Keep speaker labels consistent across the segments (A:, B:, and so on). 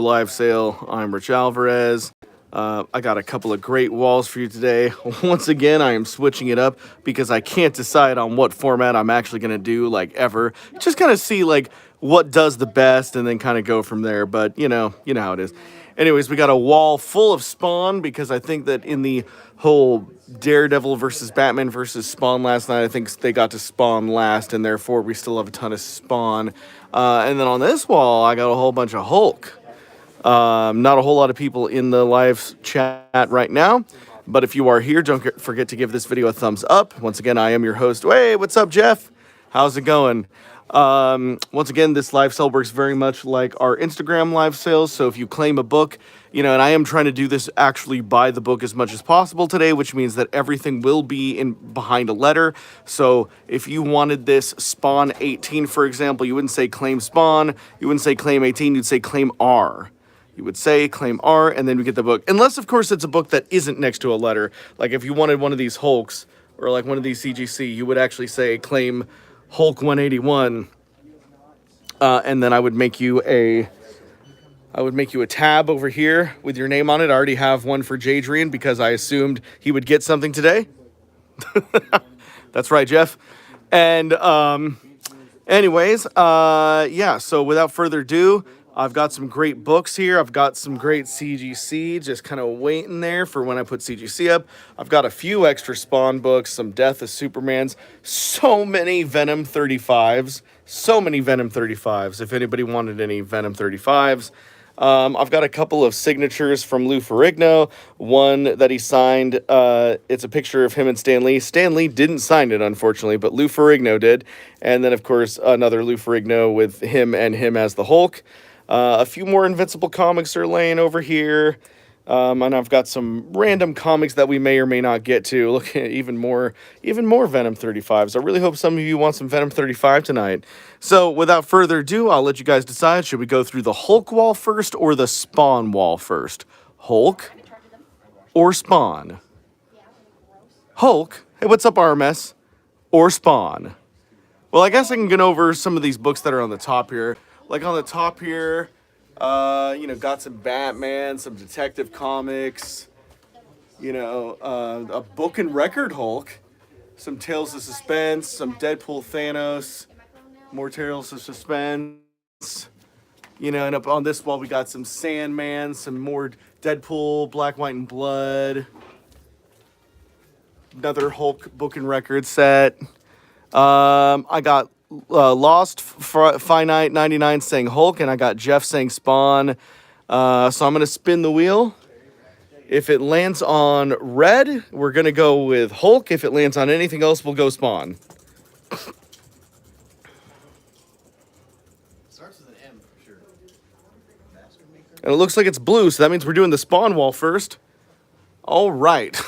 A: live sale. I'm Rich Alvarez. I got a couple of great walls for you today. Once again, I am switching it up because I can't decide on what format I'm actually going to do, like, ever. Just kind of see, like, what does the best and then kind of go from there. But, you know how it is. Anyways, we got a wall full of Spawn because I think that in the whole Daredevil versus Batman versus Spawn last night, I think they got to Spawn last, and therefore we still have a ton of Spawn. And then on this wall, I got a whole bunch of Hulk. Not a whole lot of people in the live chat right now, but if you are here, don't forget to give this video a thumbs up. Once again, I am your host. Hey, what's up, Jeff? How's it going? Once again, this live sale works very much like our Instagram live sales. So if you claim a book, and I am trying to do this actually by the book as much as possible today, which means that everything will be in behind a letter. So if you wanted this Spawn 18, for example, you wouldn't say claim Spawn, you wouldn't say claim 18, you'd say claim R. You would say claim R, and then we get the book. Unless, of course, it's a book that isn't next to a letter. Like if you wanted one of these Hulks, or like one of these CGC, you would actually say claim Hulk 181, and then I would make you a tab over here with your name on it. I already have one for Jadrian because I assumed he would get something today. That's right, Jeff. And anyways, yeah. So without further ado, I've got some great books here. I've got some great CGC just kind of waiting there for when I put CGC up. I've got a few extra Spawn books, some Death of Supermans, so many Venom 35s, so many Venom 35s, if anybody wanted any Venom 35s. I've got a couple of signatures from Lou Ferrigno, one that he signed. It's a picture of him and Stan Lee. Stan Lee didn't sign it, unfortunately, but Lou Ferrigno did. And then, of course, another Lou Ferrigno with him and him as the Hulk. A few more Invincible comics are laying over here. And I've got some random comics that we may or may not get to. Look at even more Venom 35s. I really hope some of you want some Venom 35 tonight. So without further ado, I'll let you guys decide. Should we go through the Hulk wall first or the Spawn wall first? Hulk or Spawn? Hulk? Hey, what's up, RMS? Or Spawn? Well, I guess I can get over some of these books that are on the top here. Like on the top here, got some Batman, some Detective Comics, a book and record Hulk, some Tales of Suspense, some Deadpool Thanos, more Tales of Suspense, and up on this wall we got some Sandman, some more Deadpool, Black, White, and Blood, another Hulk book and record set. I got Lost Finite 99 saying Hulk, and I got Jeff saying Spawn. So I'm going to spin the wheel. If it lands on red, we're going to go with Hulk. If it lands on anything else, we'll go Spawn.
B: Starts with an M for sure.
A: And it looks like it's blue, so that means we're doing the Spawn wall first. All right.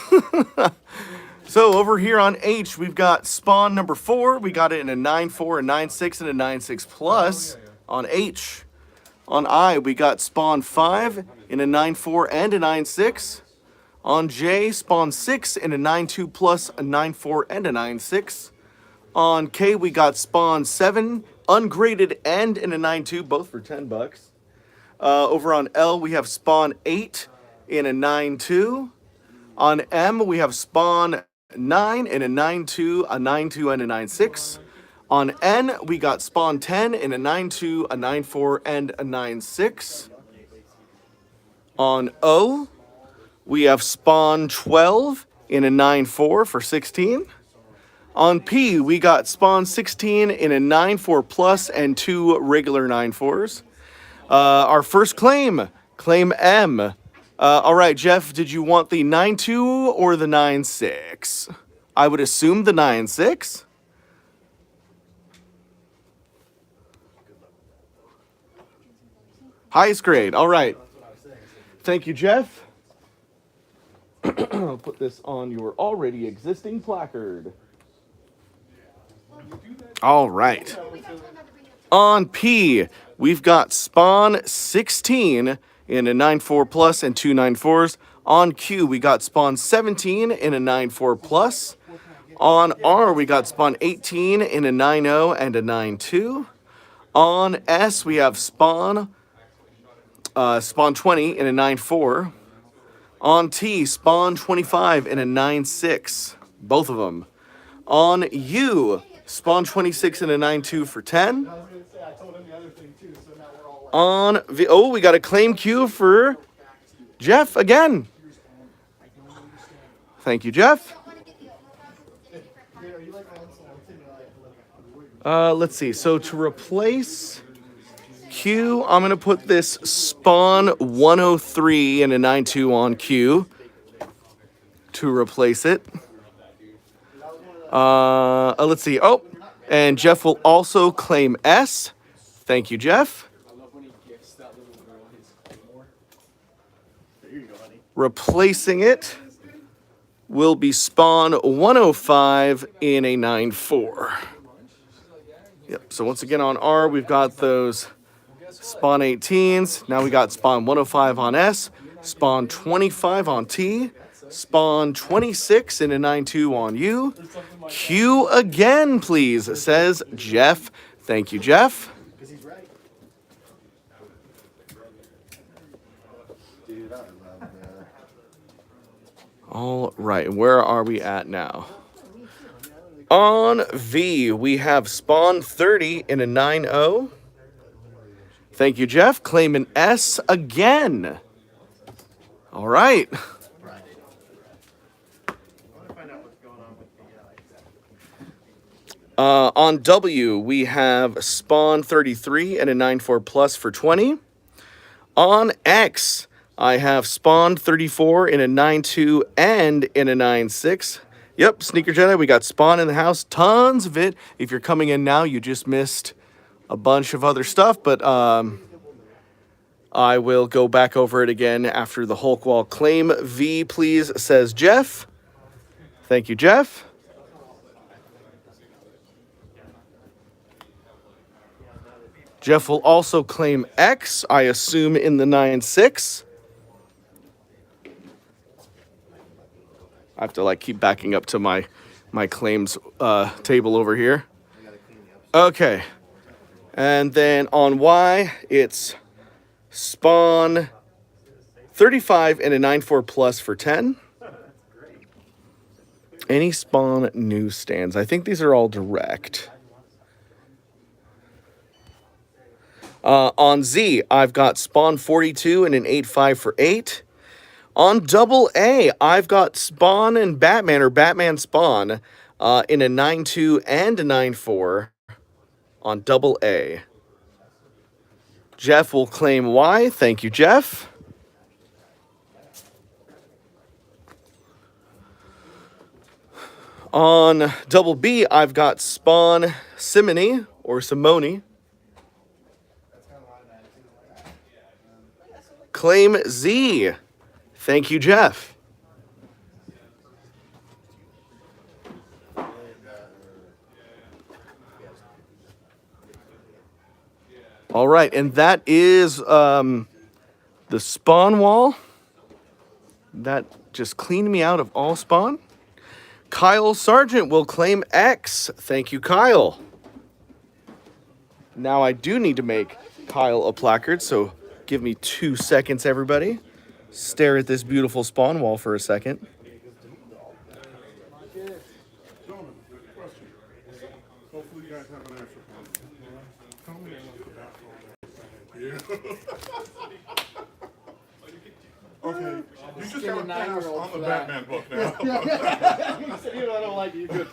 A: So over here on H, we've got Spawn number 4. We got it in a 9.4, a 9.6, and a 9.6 plus on H. On I, we got Spawn 5 in a 9.4 and a 9.6. On J, Spawn 6 in a 9.2 plus, a 9.4 and a 9.6. On K, we got Spawn 7, ungraded and in a 9.2, both for $10. Over on L, we have Spawn 8 in a 9.2. On M, we have Spawn 9 in a 9.2, a 9.2, and a 9.6. On N, we got Spawn 10 in a 9.2, a 9.4, and a 9.6. On O, we have Spawn 12 in a 9.4 for 16. On P, we got Spawn 16 in a 9.4 plus and 2 regular 9.4s. Our first claim M. All right, Jeff, did you want the 9.2 or the 9.6? I would assume the 9.6. Highest grade. All right. Thank you, Jeff. I'll put this on your already existing placard. All right. On P, we've got Spawn 16 in a 9.4 plus and 2 9.4s. On Q, we got Spawn 17 in a 9.4 plus. On R, we got Spawn 18 in a 9.0 and a 9.2. On S, we have Spawn Spawn 20 in a 9-4. On T, Spawn 25 in a 9-6. Both of them. On U, Spawn 26 in a 9-2 for 10. On V, oh, we got a claim queue for Jeff again. Thank you, Jeff. Let's see. So to replace Q, I'm going to put this Spawn 103 and a 9-2 on Q to replace it. Let's see. Oh, and Jeff will also claim S. Thank you, Jeff. Replacing it will be Spawn 105 in a 9-4. Yep, so once again on R, we've got those Spawn 18s. Now we got Spawn 105 on S, Spawn 25 on T, Spawn 26 in a 9-2 on U. Q again, please, says Jeff. Thank you, Jeff. All right, where are we at now? On V, we have Spawn 30 in a 9-0. Thank you, Jeff. Claim an S again. All right. On W, we have Spawn 33 and a 9-4 plus for 20. On X, I have Spawn 34 in a 9-2 and in a 9-6. Yep, Sneaker Jedi, we got Spawn in the house. Tons of it. If you're coming in now, you just missed a bunch of other stuff, but I will go back over it again after the Hulk Wall. Claim V, please, says Jeff. Thank you, Jeff. Jeff will also claim X, I assume in the 9-6. I have to keep backing up to my claims table over here. Okay. And then on Y, it's Spawn 35 and a 9-4 plus for 10. Any Spawn newsstands? I think these are all direct. On Z, I've got Spawn 42 and an 8-5 for 8. On double A, I've got Spawn and Batman, or Batman Spawn, in a 9-2 and a 9-4 on double A. Jeff will claim Y. Thank you, Jeff. On double B, I've got Spawn Simony, or Simone. Claim Z. Thank you, Jeff. All right, and that is the Spawn wall. That just cleaned me out of all Spawn. Kyle Sargent will claim X. Thank you, Kyle. Now I do need to make Kyle a placard, so give me 2 seconds, everybody. Stare at this beautiful Spawn wall for a second.
B: Hopefully you guys have an answer for me. Okay, you just got to pass on the Batman book now.
A: You said even I don't like it, you good.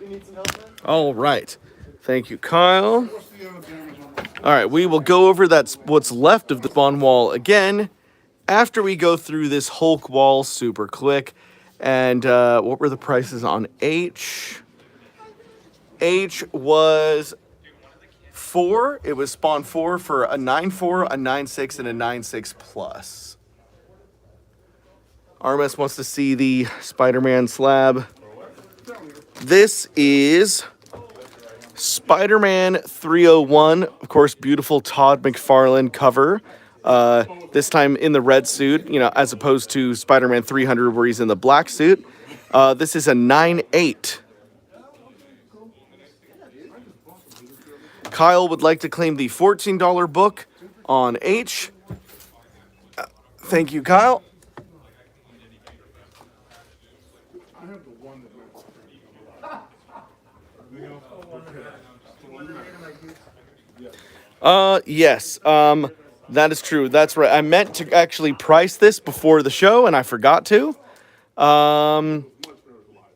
A: You need some help, man? All right. Thank you, Kyle. All right, we will go over what's left of the Spawn wall again after we go through this Hulk wall super quick. And what were the prices on H? H was 4. It was Spawn 4 for a 9-4, a 9-6, and a 9-6 plus. Armis wants to see the Spider-Man slab. This is Spider-Man 301, of course, beautiful Todd McFarlane cover. This time in the red suit, as opposed to Spider-Man 300 where he's in the black suit. This is a 9-8. Kyle would like to claim the $14 book on H. Thank you, Kyle. Yes. That is true. That's right. I meant to actually price this before the show, and I forgot to.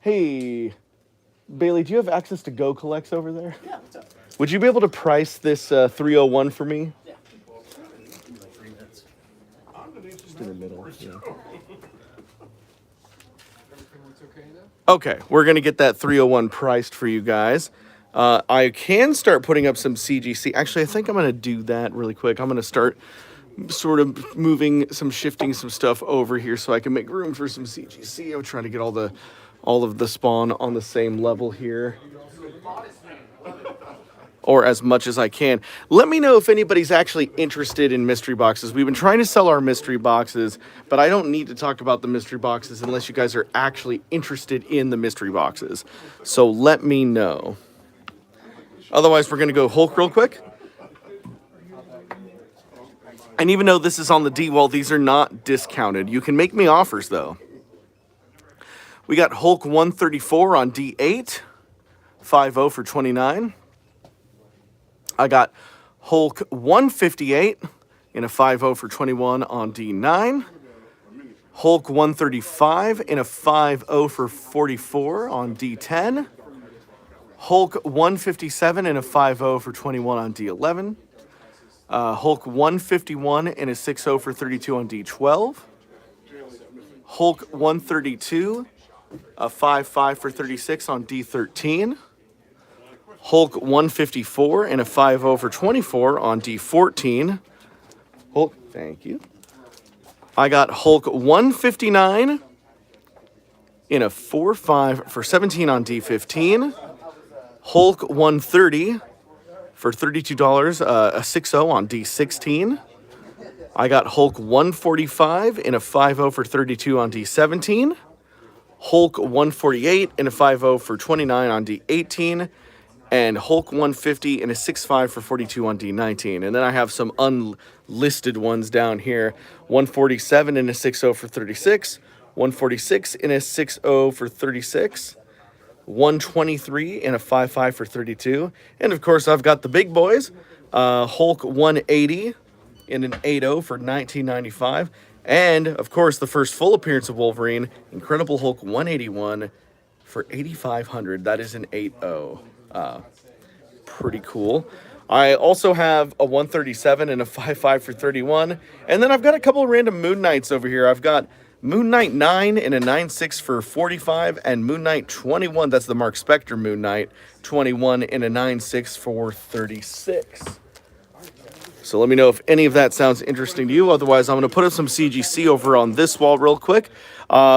A: Hey, Bailey, do you have access to Go Collects over there?
C: Yeah, what's up?
A: Would you be able to price this 301 for me?
C: Yeah. Like 3 minutes.
A: Just in the middle. Yeah.
D: Everything looks okay now?
A: Okay, we're going to get that 301 priced for you guys. I can start putting up some CGC. Actually, I think I'm going to do that really quick. I'm going to start sort of shifting some stuff over here so I can make room for some CGC. I'm trying to get all of the spawn on the same level here, or as much as I can. Let me know if anybody's actually interested in mystery boxes. We've been trying to sell our mystery boxes, but I don't need to talk about the mystery boxes unless you guys are actually interested in the mystery boxes. So let me know. Otherwise, we're going to go Hulk real quick. And even though this is on the D wall, these are not discounted. You can make me offers, though. We got Hulk 134 on D8, 5-0 for 29. I got Hulk 158 in a 5-0 for 21 on D9. Hulk 135 in a 5-0 for 44 on D10. Hulk 157 in a 5-0 for 21 on D11. Hulk 151 in a 6-0 for 32 on D12. Hulk 132, a 5-5 for 36 on D13. Hulk 154 and a 5-0 for 24 on D14. Hulk, thank you. I got Hulk 159 in a 4-5 for 17 on D15. Hulk 130 for $32, a 6-0 on D16. I got Hulk 145 in a 5-0 for 32 on D17. Hulk 148 in a 5-0 for 29 on D18. And Hulk 150 in a 6-5 for 42 on D19. And then I have some unlisted ones down here. 147 in a 6-0 for 36. 146 in a 6-0 for 36. 123 in a 5-5 for 32. And of course, I've got the big boys. Hulk 180 in an 8-0 for 1995. And of course, the first full appearance of Wolverine, Incredible Hulk 181 for 8,500. That is an 8-0. Pretty cool. I also have a 137 and a 5-5 for 31. And then I've got a couple of random Moon Knights over here. I've got Moon Knight 9 in a 9-6 for 45, and Moon Knight 21, that's the Mark Spector Moon Knight, 21 in a 9-6 for 36. So let me know if any of that sounds interesting to you. Otherwise, I'm going to put up some CGC over on this wall real quick.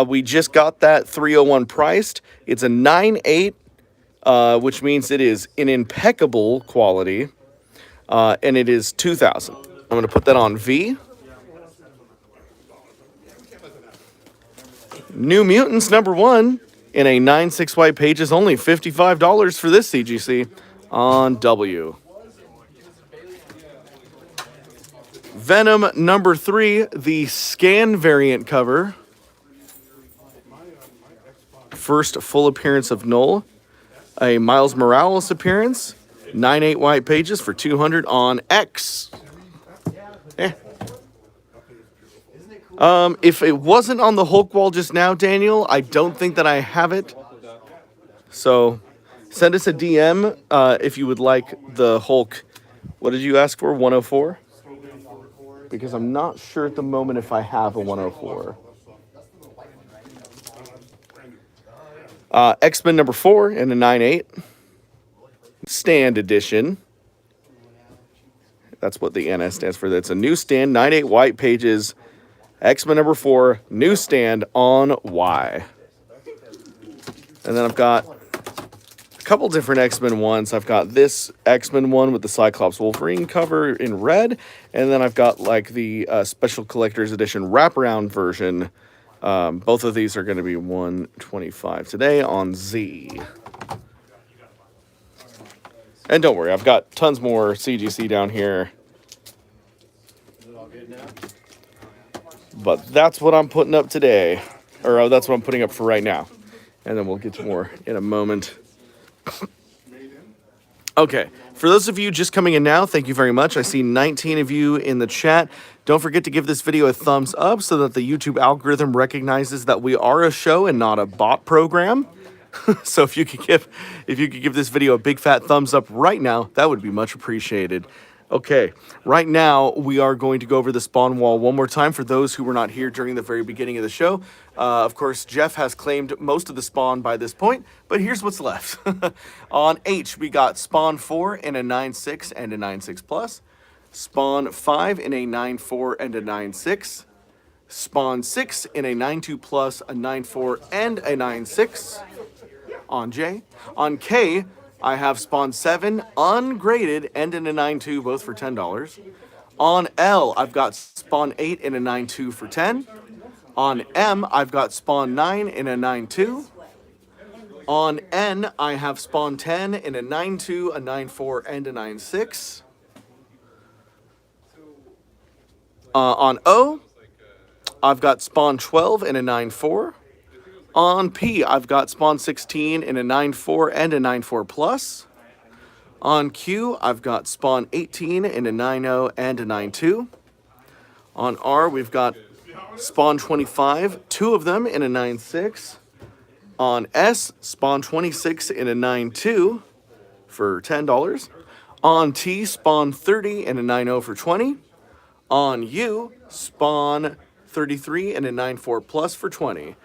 A: We just got that 301 priced. It's a 9.8, which means it is in impeccable quality, and it is 2,000. I'm going to put that on V. New Mutants #1 in a 9-6 white pages, only $55 for this CGC on W. Venom #3, the scan variant cover. First full appearance of Null. A Miles Morales appearance, 9-8 white pages for 200 on X. If it wasn't on the Hulk wall just now, Daniel, I don't think that I have it. So send us a DM if you would like the Hulk. What did you ask for? 104? Because I'm not sure at the moment if I have a 104. X-Men #4 in a 9.8. Stand edition. That's what the NS stands for. That's a newsstand, 9.8 white pages. X-Men #4, newsstand on Y. And then I've got a couple different X-Men ones. I've got this X-Men one with the Cyclops Wolverine cover in red. And then I've got like the special collector's edition wraparound version. Both of these are going to be $125 today on Z. And don't worry, I've got tons more CGC down here.
C: Is it all good now?
A: But that's what I'm putting up today. Or that's what I'm putting up for right now. And then we'll get to more in a moment. Okay, for those of you just coming in now, thank you very much. I see 19 of you in the chat. Don't forget to give this video a thumbs up so that the YouTube algorithm recognizes that we are a show and not a bot program. So if you could give this video a big fat thumbs up right now, that would be much appreciated. Okay, right now we are going to go over the spawn wall one more time for those who were not here during the very beginning of the show. Of course, Jeff has claimed most of the spawn by this point, but here's what's left. On H, we got spawn 4 in a 9.6 and a 9.6 plus, spawn 5 in a 9.4 and a 9.6, spawn 6 in a 9.2 plus, a 9.4 and a 9.6. On J. On K, I have spawn 7 ungraded and in a 9.2, both for $10. On L, I've got spawn 8 in a 9.2 for 10. On M, I've got spawn 9 in a 9.2. On N, I have spawn 10 in a 9.2, a 9.4, and a 9.6. On O, I've got spawn 12 in a 9.4. On P, I've got spawn 16 in a 9.4 and a 9.4 plus. On Q, I've got spawn 18 in a 9.0 and a 9.2. On R, we've got spawn 25, 2 of them in a 9.6. On S, spawn 26 in a 9.2 for $10. On T, spawn 30 in a 9.0 for 20. On U, spawn 33 in a 9.4 plus for 20.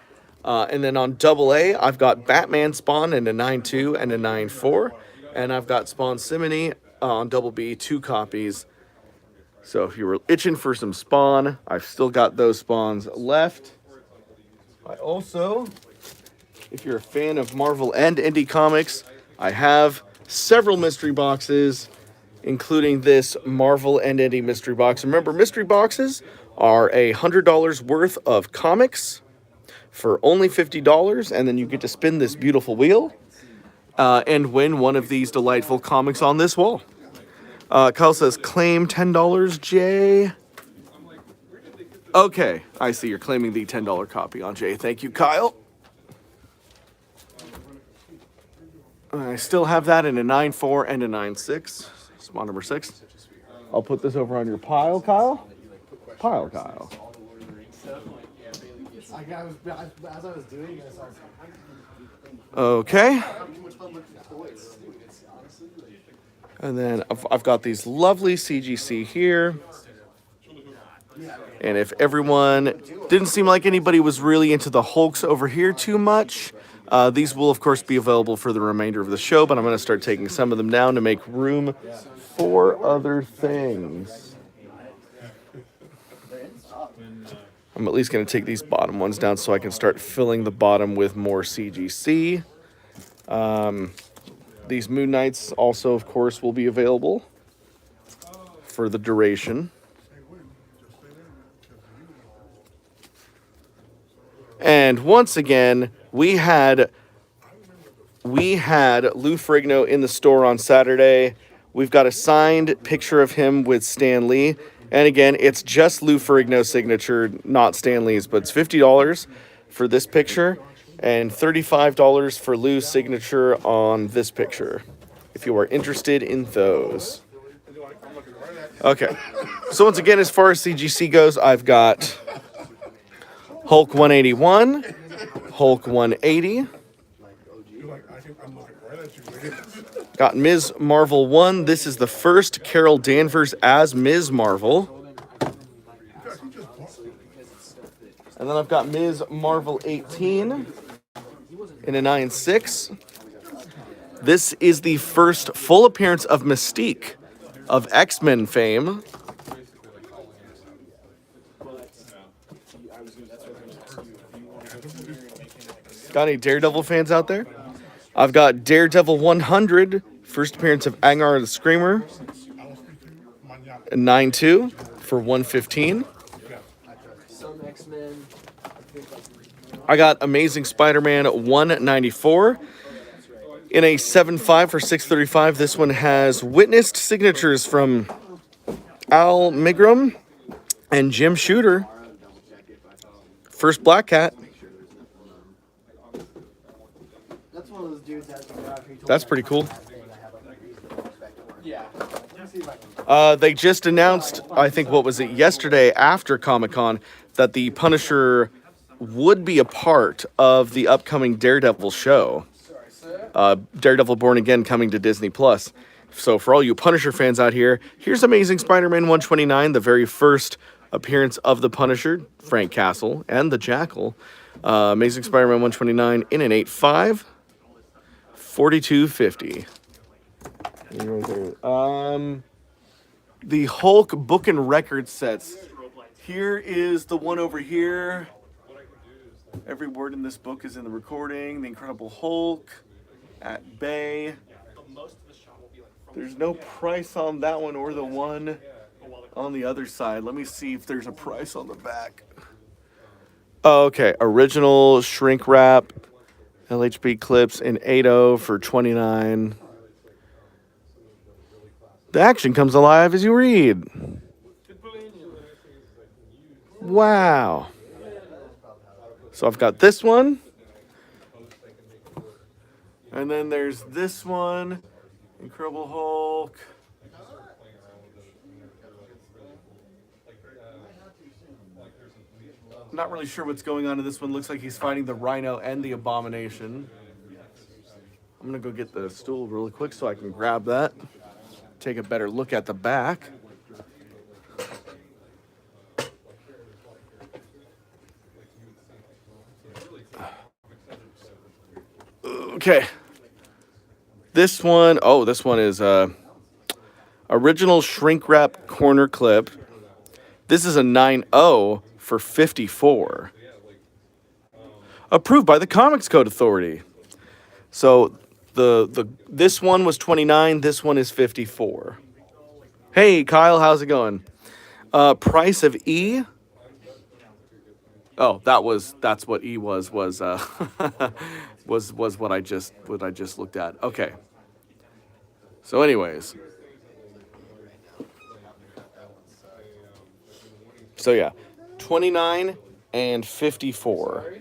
A: And then on double A, I've got Batman spawn in a 9.2 and a 9.4. And I've got Spawn Simony on double B, 2 copies. So if you were itching for some spawn, I've still got those spawns left. I also, if you're a fan of Marvel and indie comics, I have several mystery boxes, including this Marvel and indie mystery box. Remember, mystery boxes are $100 worth of comics for only $50, and then you get to spin this beautiful wheel and win one of these delightful comics on this wall. Kyle says, claim $10, Jay. Okay, I see you're claiming the $10 copy on Jay. Thank you, Kyle. I still have that in a 9.4 and a 9.6. Spawn number 6. I'll put this over on your pile, Kyle. Pile, Kyle.
C: As I was doing this, I was
A: Okay. And then I've got these lovely CGC here. And if everyone didn't seem like anybody was really into the Hulks over here too much, these will, of course, be available for the remainder of the show, but I'm going to start taking some of them down to make room for other things. I'm at least going to take these bottom ones down so I can start filling the bottom with more CGC. These Moon Knights also, of course, will be available for the duration. And once again, we had Lou Ferrigno in the store on Saturday. We've got a signed picture of him with Stan Lee. And again, it's just Lou Ferrigno's signature, not Stan Lee's, but it's $50 for this picture and $35 for Lou's signature on this picture, if you are interested in those. Okay, so once again, as far as CGC goes, I've got Hulk 181, Hulk 180, got Ms. Marvel 1. This is the first Carol Danvers as Ms. Marvel. And then I've got Ms. Marvel 18 in a 9.6. This is the first full appearance of Mystique of X-Men fame. Got any Daredevil fans out there? I've got Daredevil 100, first appearance of Angar the Screamer, a 9.2 for 115. I got Amazing Spider-Man 194. In a 7.5 for $6.35, this one has witnessed signatures from Al Migram and Jim Shooter. First Black Cat.
C: That's one of those dudes that
A: That's pretty cool.
C: Yeah.
A: They just announced, I think, what was it, yesterday after Comic-Con, that the Punisher would be a part of the upcoming Daredevil show. Daredevil Born Again coming to Disney+. So for all you Punisher fans out here, here's Amazing Spider-Man 129, the very first appearance of the Punisher, Frank Castle, and the Jackal. Amazing Spider-Man 129 in an 8.5, $42.50. The Hulk book and record sets. Here is the one over here. Every word in this book is in the recording. The Incredible Hulk at Bay. There's no price on that one or the one on the other side. Let me see if there's a price on the back. Oh, okay. Original shrink wrap LHB clips in 8.0 for $29. The action comes alive as you read. Wow. So I've got this one. And then there's this one. Incredible Hulk. Not really sure what's going on in this one. Looks like he's fighting the Rhino and the Abomination. I'm going to go get the stool really quick so I can grab that. Take a better look at the back. Okay. This one is original shrink wrap corner clip. This is a 9.0 for $54. Approved by the Comics Code Authority. So this one was $29, this one is $54. Hey Kyle, how's it going? Price of E. Oh, that's what E was was what I just looked at. Okay. So anyways. So yeah, 29 and 54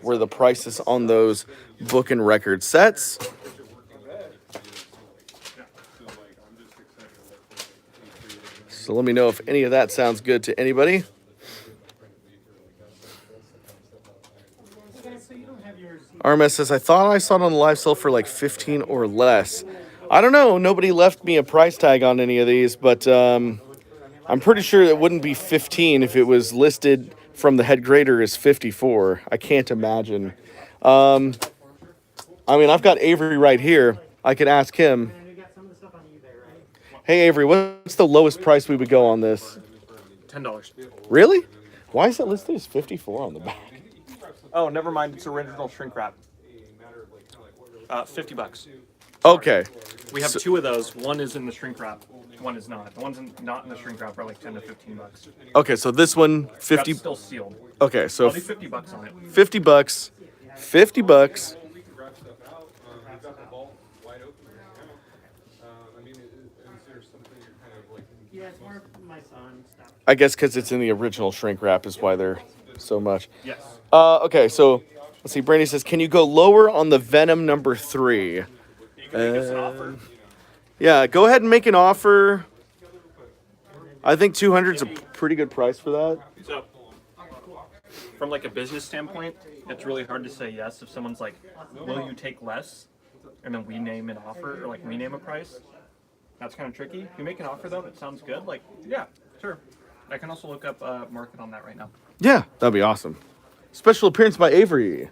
A: were the prices on those book and record sets. So let me know if any of that sounds good to anybody. RMS says, I thought I saw it on the live sale for like 15 or less. I don't know. Nobody left me a price tag on any of these, but I'm pretty sure it wouldn't be 15 if it was listed from the head grader as 54. I can't imagine. I mean, I've got Avery right here. I could ask him. Hey, Avery, what's the lowest price we would go on this?
E: $10.
A: Really? Why is it listed as 54 on the back?
E: Oh, never mind. It's original shrink wrap. $50.
A: Okay.
E: We have two of those. One is in the shrink wrap. One is not. The ones not in the shrink wrap are like $10 to $15.
A: Okay, so this one, 50.
E: That's still sealed.
A: Okay, so
E: I'll do $50 on it.
A: $50. $50. I guess because it's in the original shrink wrap is why they're so much.
E: Yes.
A: Okay, so let's see. Brandy says, can you go lower on the Venom number 3?
E: You can make us an offer.
A: Yeah, go ahead and make an offer. I think 200 is a pretty good price for that.
E: So, from like a business standpoint, it's really hard to say yes if someone's like, will you take less? And then we name an offer, or like we name a price. That's kind of tricky. If you make an offer though, that sounds good. Like, yeah, sure. I can also look up market on that right now.
A: Yeah, that'd be awesome. Special appearance by Avery.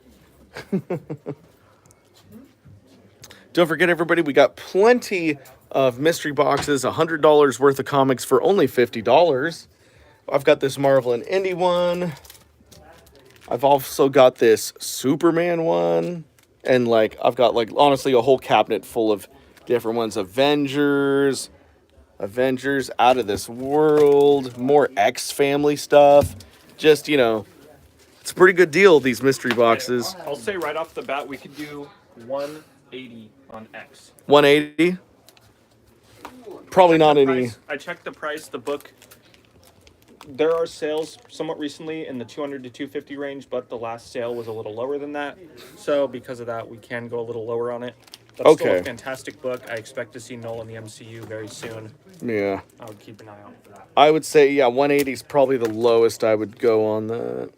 A: Don't forget, everybody, we got plenty of mystery boxes, $100 worth of comics for only $50. I've got this Marvel and Indie one. I've also got this Superman one. And, like, I've got, like, honestly, a whole cabinet full of different ones. Avengers, Out of This World, more X-Family stuff. Just, you know, it's a pretty good deal, these mystery boxes.
E: I'll say right off the bat, we could do $180 on X.
A: 180. Probably not any.
E: I checked the price. The book. There are sales somewhat recently in the 200 to 250 range, but the last sale was a little lower than that. So because of that, we can go a little lower on it. That's still a fantastic book. I expect to see Null in the MCU very soon.
A: Yeah.
E: I would keep an eye out for that.
A: I would say, yeah, 180 is probably the lowest I would go on that.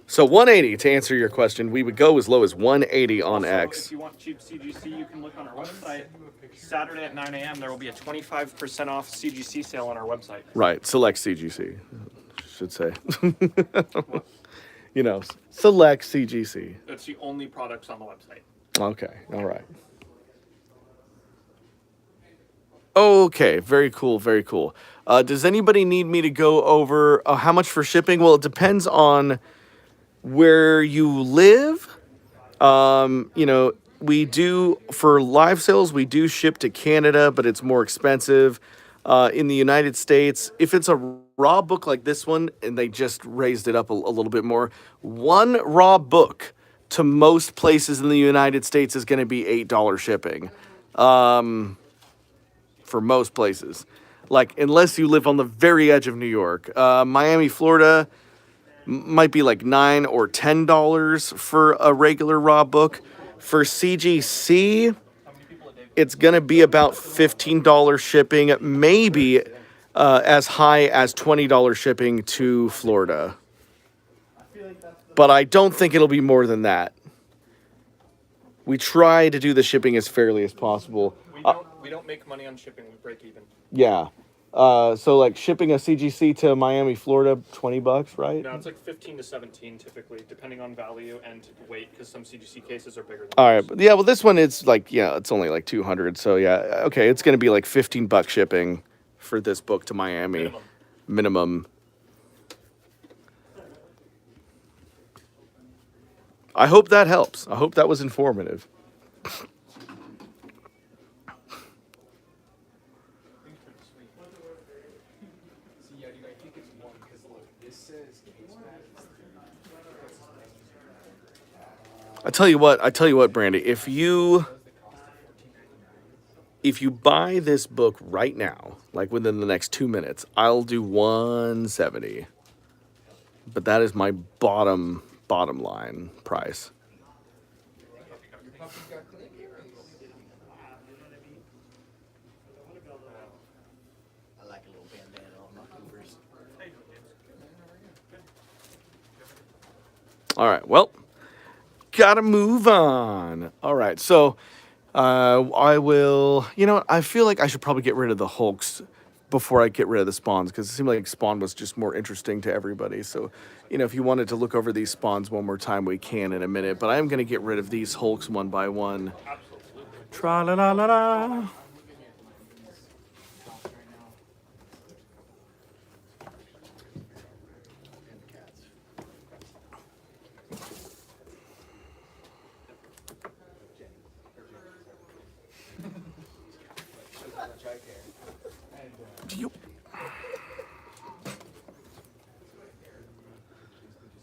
A: So 180, to answer your question, we would go as low as 180 on
E: Also,
A: X.
E: if you want cheap CGC, you can look on our website. Saturday at 9 a.m. there will be a 25% off CGC sale on our website.
A: Right, select CGC, should say. You know, select CGC.
E: That's the only products on the website.
A: Okay, all right. Okay, very cool, very cool. Does anybody need me to go over how much for shipping? Well, it depends on where you live. You know, we do, for live sales, we do ship to Canada, but it's more expensive. In the United States, if it's a raw book like this one, and they just raised it up a little bit more, one raw book to most places in the United States is going to be $8 shipping. For most places. Like, unless you live on the very edge of New York. Miami, Florida might be like $9 or $10 for a regular raw book. For CGC, it's going to be about $15 shipping, maybe as high as $20 shipping to Florida. But I don't think it'll be more than that. We try to do the shipping as fairly as possible.
E: We don't make money on shipping. We break even.
A: Yeah. So like shipping a CGC to Miami, Florida, $20, right?
E: No, it's like 15 to 17 typically, depending on value and weight, because some CGC cases are bigger than
A: All
E: others.
A: right. But yeah, well, this one, it's like, yeah, it's only like 200. So yeah, okay, it's going to be like $15 shipping for this book to Miami. Minimum. I hope that helps. I hope that was informative. I tell you what, Brandy, if you buy this book right now, like within the next 2 minutes, I'll do 170. But that is my bottom line price.
C: I like a little bandana on my hoovers.
A: All right, well, gotta move on. All right, so I will, you know, I feel like I should probably get rid of the Hulks before I get rid of the Spawns, because it seemed like Spawn was just more interesting to everybody. So, you know, if you wanted to look over these Spawns one more time, we can in a minute. But I am going to get rid of these Hulks one by one. Tra-la-la-la-la.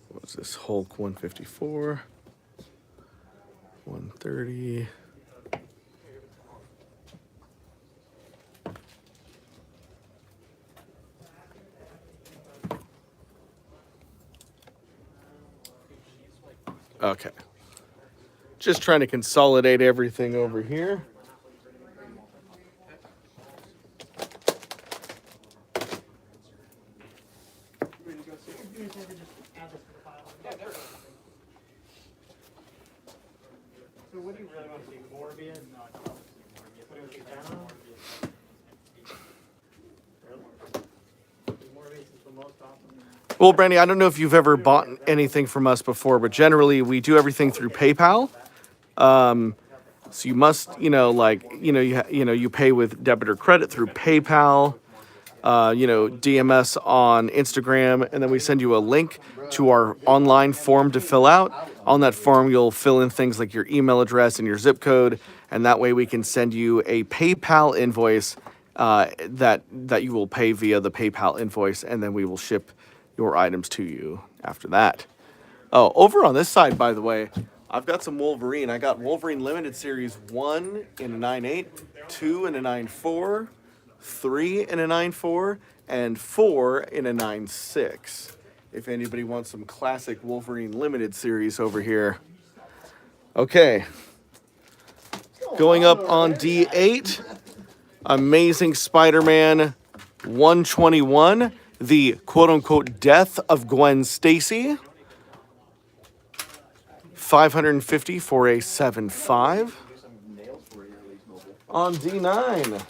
A: What's this? Hulk 154, 130. Okay. Just trying to consolidate everything over here.
C: So what do you really want to see? Morbius? No, I don't want to see Morbius. What do you want to see? Morbius is the most awesome.
A: Well, Brandy, I don't know if you've ever bought anything from us before, but generally we do everything through PayPal. So you must, you pay with debit or credit through PayPal. DMS on Instagram, and then we send you a link to our online form to fill out. On that form, you'll fill in things like your email address and your zip code, and that way we can send you a PayPal invoice that you will pay via the PayPal invoice, and then we will ship your items to you after that. Oh, over on this side, by the way, I've got some Wolverine. I got Wolverine Limited Series 1 in a 9.8, 2 in a 9.4, 3 in a 9.4, and 4 in a 9.6. If anybody wants some classic Wolverine Limited Series over here. Okay. Going up on D8, Amazing Spider-Man 121, the quote-unquote death of Gwen Stacy. 550 for a 7.5. On D9,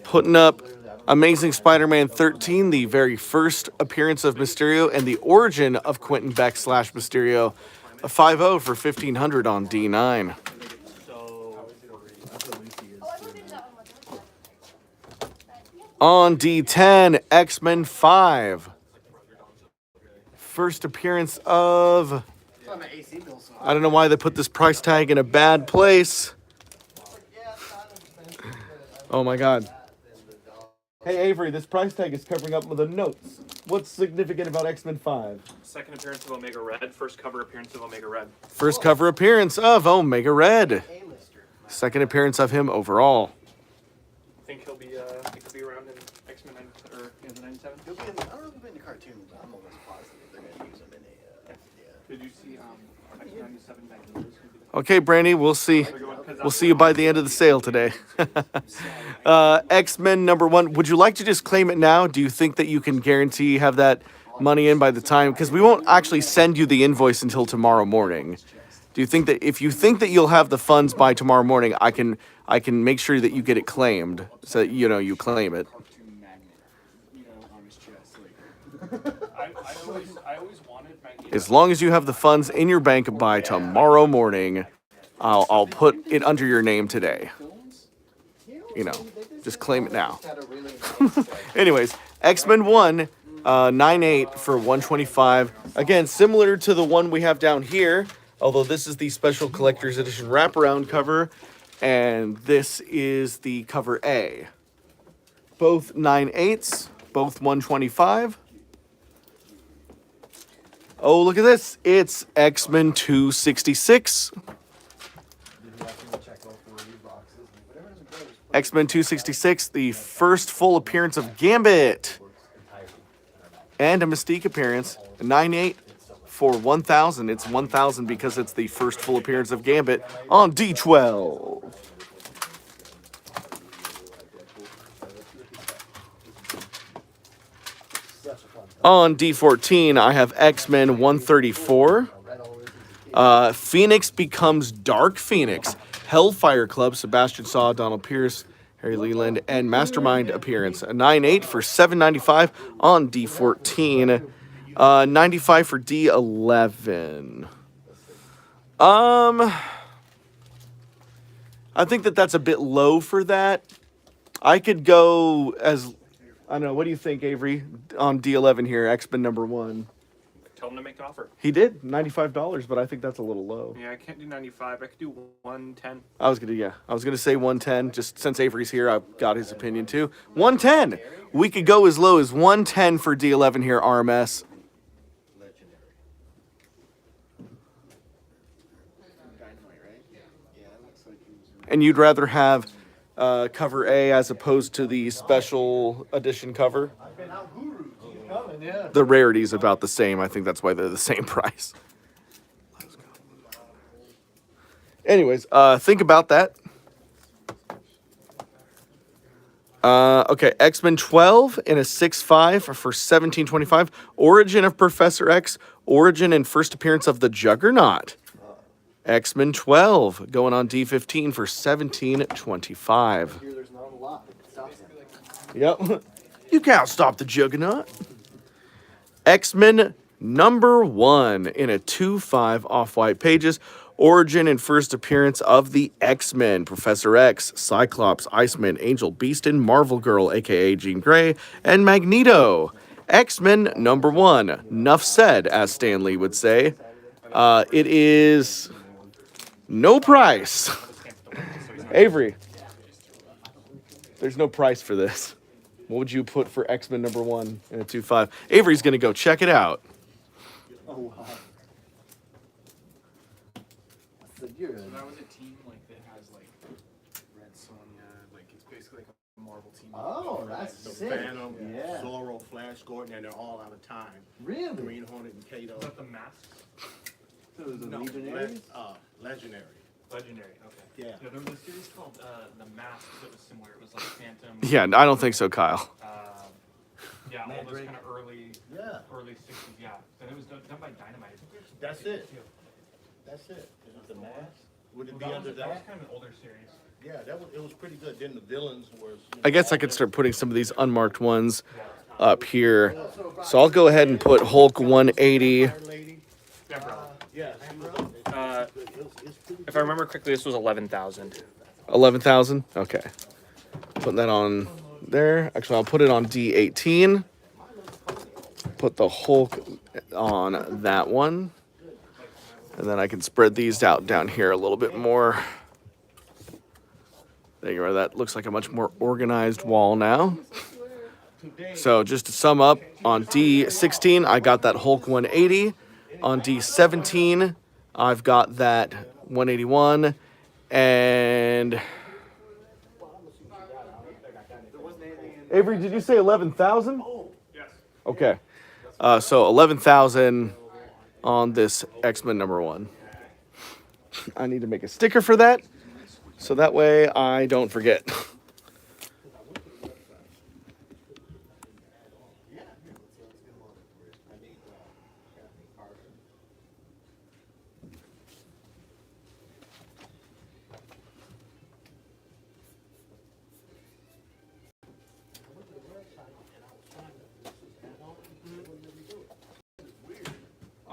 A: putting up Amazing Spider-Man 13, the very first appearance of Mysterio and the origin of Quentin Beck / Mysterio. A 5.0 for 1,500 on D9. On D10, X-Men 5. First appearance of... I don't know why they put this price tag in a bad place. Oh my god. Hey Avery, this price tag is covering up with the notes. What's significant about X-Men 5?
E: Second appearance of Omega Red. First cover appearance of Omega Red.
A: First cover appearance of Omega Red. Second appearance of him overall.
E: I think he'll be around in X-Men or in the 97.
C: He'll be in, I don't know if he'll be in the cartoon, but I'm almost positive they're going to use him in a.
E: Did you see X-Men 97 Magneto's?
A: Okay, Brandy, we'll see. We'll see you by the end of the sale today. X-Men #1. Would you like to just claim it now? Do you think that you can guarantee have that money in by the time? Because we won't actually send you the invoice until tomorrow morning. Do you think that if you think that you'll have the funds by tomorrow morning, I can make sure that you get it claimed, so that, you know, you claim it.
E: I always wanted Magneto.
A: As long as you have the funds in your bank by tomorrow morning, I'll put it under your name today. You know, just claim it now. Anyways, X-Men 1, 9.8 for 125. Again, similar to the one we have down here, although this is the special collector's edition wraparound cover, and this is the cover A. Both 9.8s, both 125. Oh, look at this. It's X-Men 266. X-Men 266, the first full appearance of Gambit. And a Mystique appearance. 9.8 for 1,000. It's 1,000 because it's the first full appearance of Gambit on D12. On D14, I have X-Men 134. Phoenix becomes Dark Phoenix. Hellfire Club, Sebastian Shaw, Donald Pierce, Harry Leland, and Mastermind appearance. A 9.8 for 7.95 on D14. 95 for D11. I think that's a bit low for that. I could go as... I don't know. What do you think, Avery, on D11 here, X-Men #1?
E: Tell him to make an offer.
A: He did, $95, but I think that's a little low.
E: Yeah, I can't do 95. I could do 110.
A: I was gonna say 110. Just since Avery's here, I've got his opinion too. 110. We could go as low as 110 for D11 here, RMS. And you'd rather have cover A as opposed to the special edition cover? The rarity is about the same. I think that's why they're the same price. Anyways, think about that. Okay, X-Men 12 in a 6.5 for 17.25. Origin of Professor X. Origin and first appearance of the Juggernaut. X-Men 12 going on D15 for 17.25.
C: There's not a lot that stops it.
A: Yep. You can't stop the Juggernaut. X-Men #1 in a 2.5 off-white pages. Origin and first appearance of the X-Men. Professor X, Cyclops, Iceman, Angel, Beast, and Marvel Girl, a.k.a. Jean Grey, and Magneto. X-Men #1. Nuff said, as Stan Lee would say. It is no price. Avery, there's no price for this. What would you put for X-Men #1 in a 2.5? Avery's going to go check it out.
C: Oh wow. So you're
D: So that was a team like that has like Red Sonja, like it's basically like a Marvel team.
C: oh, that's
B: The
C: sick.
B: Phantom,
C: Yeah.
B: Zorro, Flash Gordon, and they're all out of time.
C: Really?
B: Green Hornet and Kato.
E: Is that the masks?
C: So it was a
E: No.
C: Legionaries?
B: Legendary.
E: Legendary. Okay.
B: Yeah.
E: Yeah, there was a series called The Masks that was similar. It was like Phantom.
A: Yeah, I don't think so, Kyle.
E: Yeah, all those
C: Mandrake.
E: kind of early
B: Yeah.
E: 60s. Yeah, and it was done by Dynamite. I think there's some
B: That's
E: series
B: it.
E: too.
B: That's it.
C: The mask?
B: Would it
E: Well,
B: be
E: that
B: under
E: was, that was
B: that?
E: kind of an older series.
B: Yeah, it was pretty good. Then the villains was.
A: I guess I could start putting some of these unmarked ones up here. So I'll go ahead and put Hulk 180.
B: Lady.
E: Umbrella.
B: Yeah.
E: If I remember correctly, this was 11,000.
A: 11,000? Okay. Putting that on there. Actually, I'll put it on D18. Put the Hulk on that one. And then I can spread these out down here a little bit more. There you go. That looks like a much more organized wall now. So just to sum up, on D16, I got that Hulk 180. On D17, I've got that 181. And Avery, did you say 11,000?
E: Yes.
A: Okay. So 11,000 on this X-Men #1. I need to make a sticker for that, so that way I don't forget.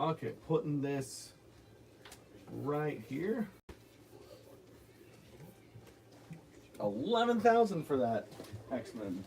A: Okay, putting this right here. 11,000 for that X-Men.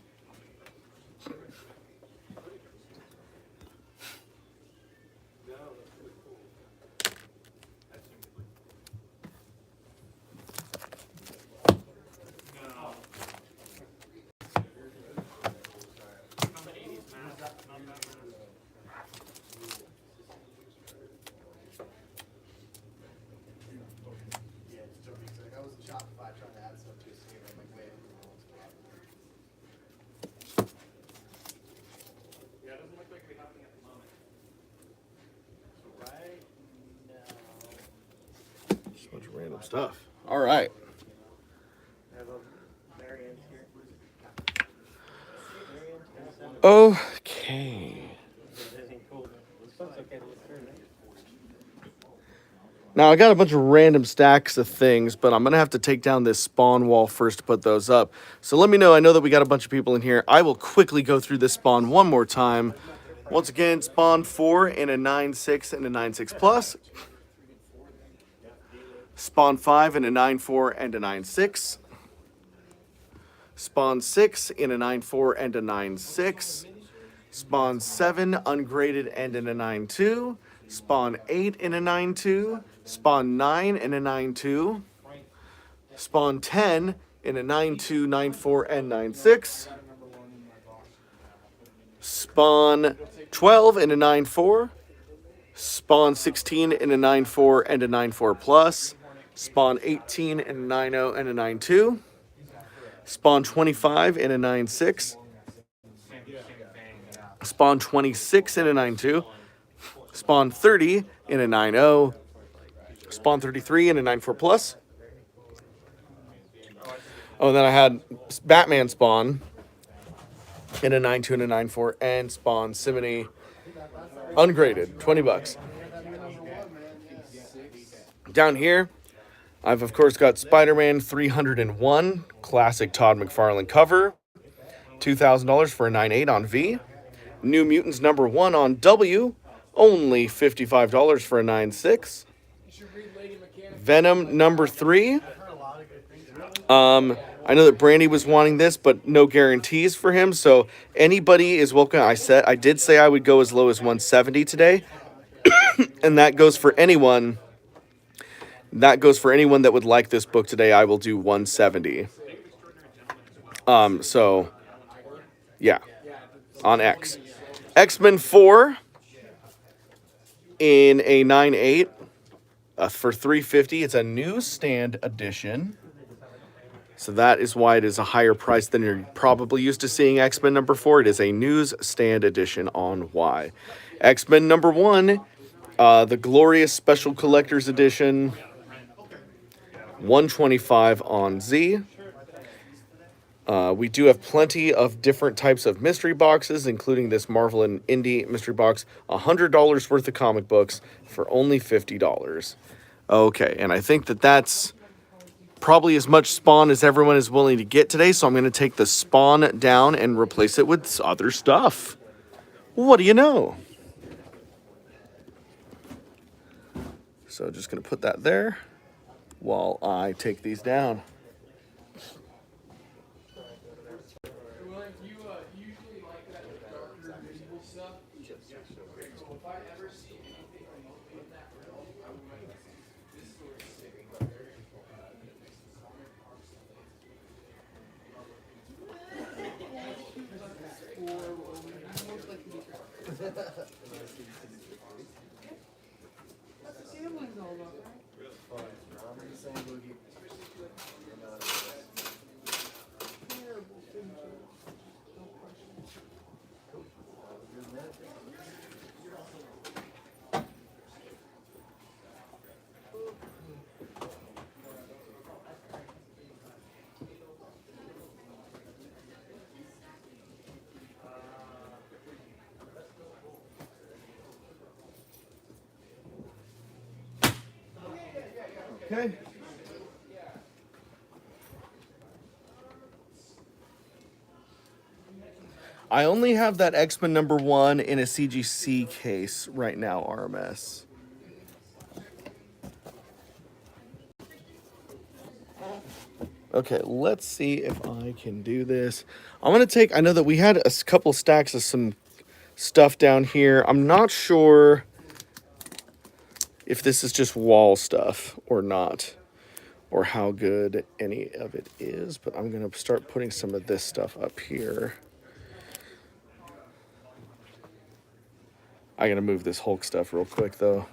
A: Just a bunch of random stuff. All right. Okay. Now, I got a bunch of random stacks of things, but I'm going to have to take down this spawn wall first to put those up. So let me know. I know that we got a bunch of people in here. I will quickly go through this spawn one more time. Once again, spawn 4 in a 9.6 and a 9.6 plus. Spawn 5 in a 9.4 and a 9.6. Spawn 6 in a 9.4 and a 9.6. Spawn 7 ungraded and in a 9.2. Spawn 8 in a 9.2. Spawn 9 in a 9.2. Spawn 10 in a 9.2, 9.4, and 9.6. Spawn 12 in a 9.4. Spawn 16 in a 9.4 and a 9.4 plus. Spawn 18 in a 9.0 and a 9.2. Spawn 25 in a 9.6. Spawn 26 in a 9.2. Spawn 30 in a 9.0. Spawn 33 in a 9.4 plus. Oh, and then I had Batman spawn in a 9.2 and a 9.4, and Spawn Simony ungraded, $20. Down here, I've of course got Spider-Man 301, classic Todd McFarlane cover, $2,000 for a 9.8 on V. New Mutants #1 on W, only $55 for a 9.6. Venom #3. I know that Brandy was wanting this, but no guarantees for him. So anybody is welcome. I did say I would go as low as 170 today, and that goes for anyone. That goes for anyone that would like this book today. I will do 170. So yeah, on X. X-Men 4. in a 9.8 for $350. It's a newsstand edition. So that is why it is a higher price than you're probably used to seeing X-Men number 4. It is a newsstand edition on why. X-Men number 1, the Glorious Special Collector's Edition, $125 on Z. We do have plenty of different types of mystery boxes, including this Marvel and Indie mystery box. $100 worth of comic books for only $50. Okay, and I think that's probably as much Spawn as everyone is willing to get today, so I'm going to take the Spawn down and replace it with other stuff. What do you know? So just going to put that there while I take these down. Okay. I only have that X-Men number 1 in a CGC case right now, RMS. Okay, let's see if I can do this. I'm going to take, I know that we had a couple stacks of some stuff down here. I'm not sure if this is just wall stuff or not, or how good any of it is, but I'm going to start putting some of this stuff up here. I got to move this Hulk stuff real quick, though.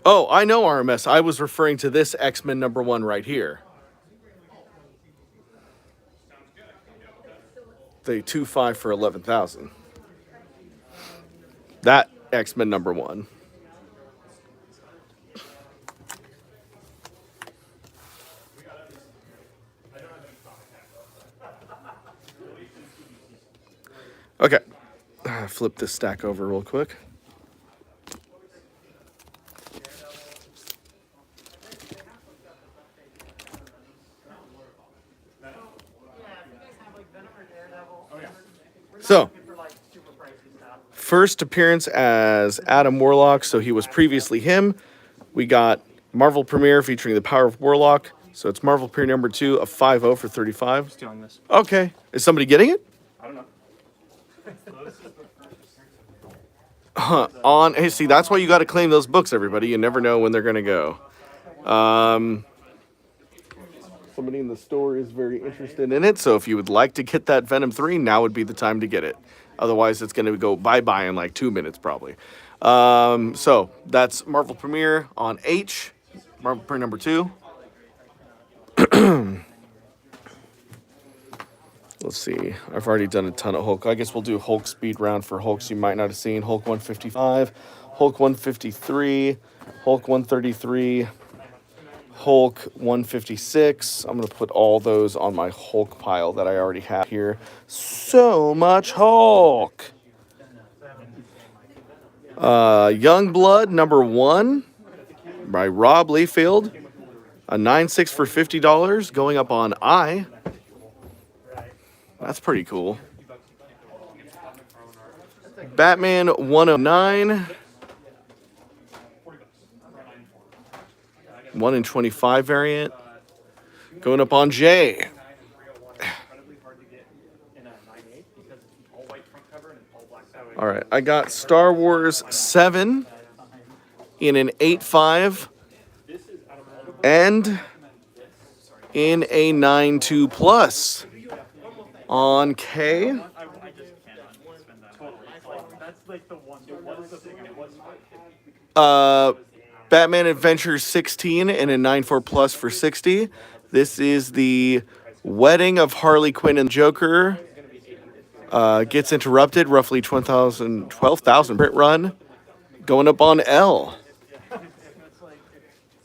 A: Oh, I know, RMS. I was referring to this X-Men number 1 right here. The 2.5 for 11,000. That X-Men number 1. Okay. Flip this stack over real quick. So, first appearance as Adam Warlock, so he was previously him. We got Marvel Premiere featuring the power of Warlock. So it's Marvel Premiere number 2 of 5.0 for 35.
E: Stealing this.
A: Okay. Is somebody getting it?
E: I don't know.
A: Hey, see, that's why you got to claim those books, everybody. You never know when they're going to go. Somebody in the store is very interested in it, so if you would like to get that Venom 3, now would be the time to get it. Otherwise, it's going to go bye-bye in like 2 minutes, probably. So that's Marvel Premiere on H, Marvel Premiere number 2. Let's see. I've already done a ton of Hulk. I guess we'll do Hulk speed round for Hulks you might not have seen. Hulk 155, Hulk 153, Hulk 133, Hulk 156. I'm going to put all those on my Hulk pile that I already have here. So much Hulk. Youngblood number 1 by Rob Liefeld. A 9.6 for $50 going up on I. That's pretty cool. Batman 109. 1 in 25 variant. Going up on J. All right, I got Star Wars 7 in an 8.5 and in a 9.2 plus on K.
C: like the one. What was the thing? It was 550.
A: Batman Adventures 16 and a 9.4 plus for 60. This is the wedding of Harley Quinn and Joker. Gets interrupted, roughly 12,000 print run. Going up on L.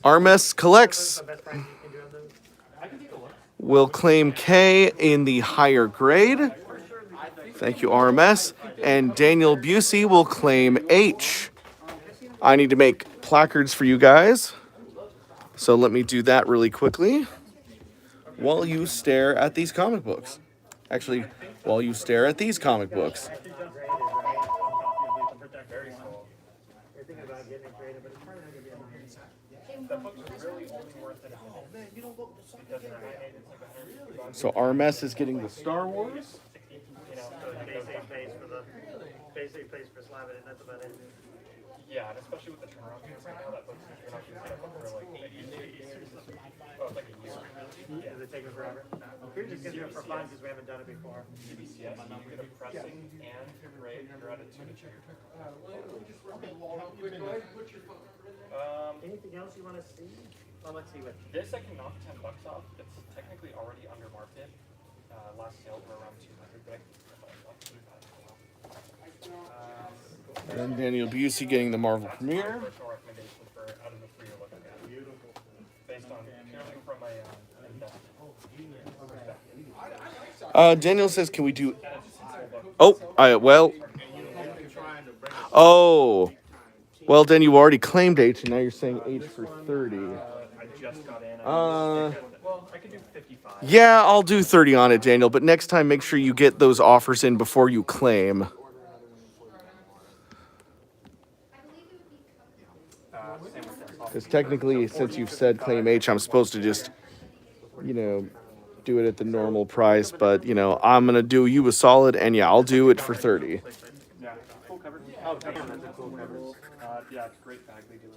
A: Armes collects. Will claim K in the higher grade. Thank you, RMS. And Daniel Busey will claim H. I need to make placards for you guys. So let me do that really quickly while you stare at these comic books. Actually, while you stare at these comic books. So RMS is getting the Star Wars.
C: Basic place for slabbing it, that's about it.
E: Yeah, and especially with the turnaround times right now, that books you're not gonna get for like 8 years. Oh, it's like a year.
C: Is it taking forever? We're just gonna do it for fun because we haven't done it before.
E: CBCS, you get a pressing and grade, you're at a 2 to 2.
C: Anything else you want to see? Well, let's see what.
E: This I can knock $10 off. It's technically already under market. Last sale were around 200, but I can
A: And Daniel Busey getting the Marvel premiere.
E: personal recommendation for out of the 3 you're looking at. Based on purely from my investment.
A: Daniel says, can we do... Oh, well, then you already claimed H, and now you're saying H for 30.
E: I just got in.
A: Uh,
E: Well, I could do 55.
A: Yeah, I'll do 30 on it, Daniel, but next time make sure you get those offers in before you claim. Because technically, since you've said claim H, I'm supposed to just, do it at the normal price, but, I'm going to do you a solid, and yeah, I'll do it for 30.
E: Yeah, full cover. Oh, that's a cool cover. Yeah, it's great bag. They do it.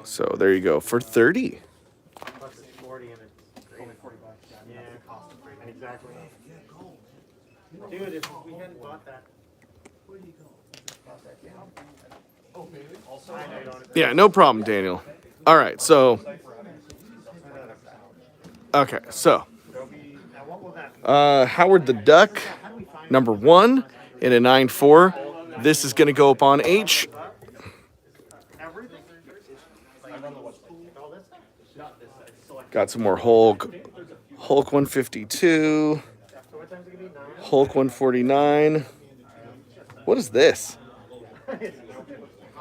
A: So there you go, for 30.
C: Plus it's 40 and it's
E: Only $40.
C: yeah, exactly. Dude, if we hadn't bought that. I know you don't.
A: Yeah, no problem, Daniel. All right, so... Okay, so...
C: Now what will that?
A: Howard the Duck, number 1, in a 9.4. This is going to go up on H.
C: Everything? All this?
A: Got some more Hulk. Hulk 152.
C: So what time's it gonna be? 9?
A: Hulk 149. What is this?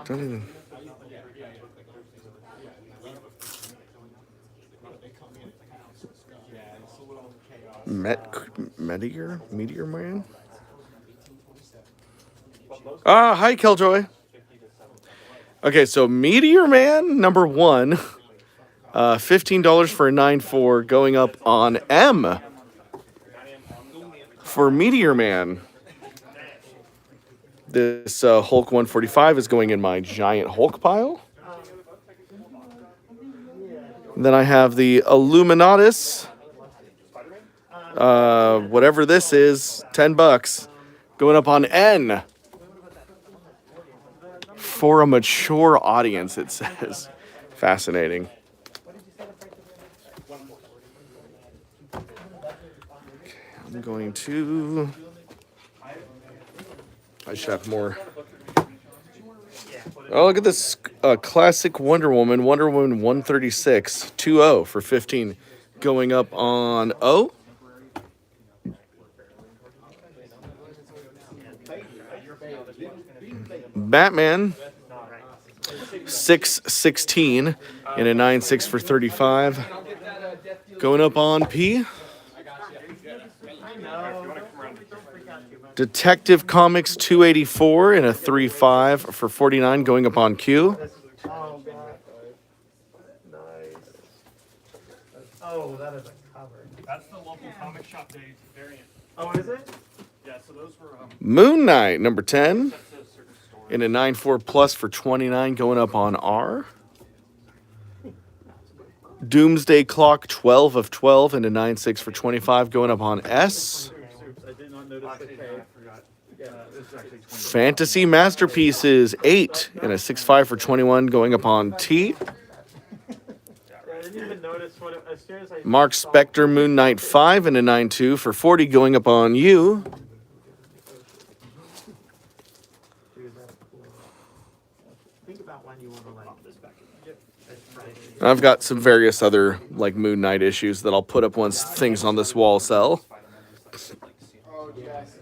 A: Don't even... Meteor Man? Hi, Killjoy. Okay, so Meteor Man, number 1. $15 for a 9.4, going up on M. For Meteor Man. This Hulk 145 is going in my giant Hulk pile. Then I have the Illuminatus. Whatever this is, $10. Going up on N. For a mature audience, it says. Fascinating. I'm going to... I should have more. Oh, look at this classic Wonder Woman 136, 2.0 for 15. Going up on O. Batman 616 in a 9.6 for 35. Going up on P. Detective Comics 284 in a 3.5 for 49, going up on Q.
C: Oh, God. Nice. Oh, that is a cover.
E: That's the local comic shop day variant.
C: Oh, is it?
E: Yeah, so those were
A: Moon Knight, number 10, in a 9.4 plus for 29, going up on R. Doomsday Clock 12 of 12 in a 9.6 for 25, going up on S.
C: I did not notice the K.
A: Fantasy Masterpieces 8 and a 6.5 for 21 going up on T.
C: I didn't even notice what it, as soon as I
A: Mark
C: saw
A: Spector Moon Knight 5 and a 9.2 for 40 going up on you.
C: think about when you want to like this back.
A: I've got some various other like Moon Knight issues that I'll put up once things on this wall sell.
D: Oh, Jess.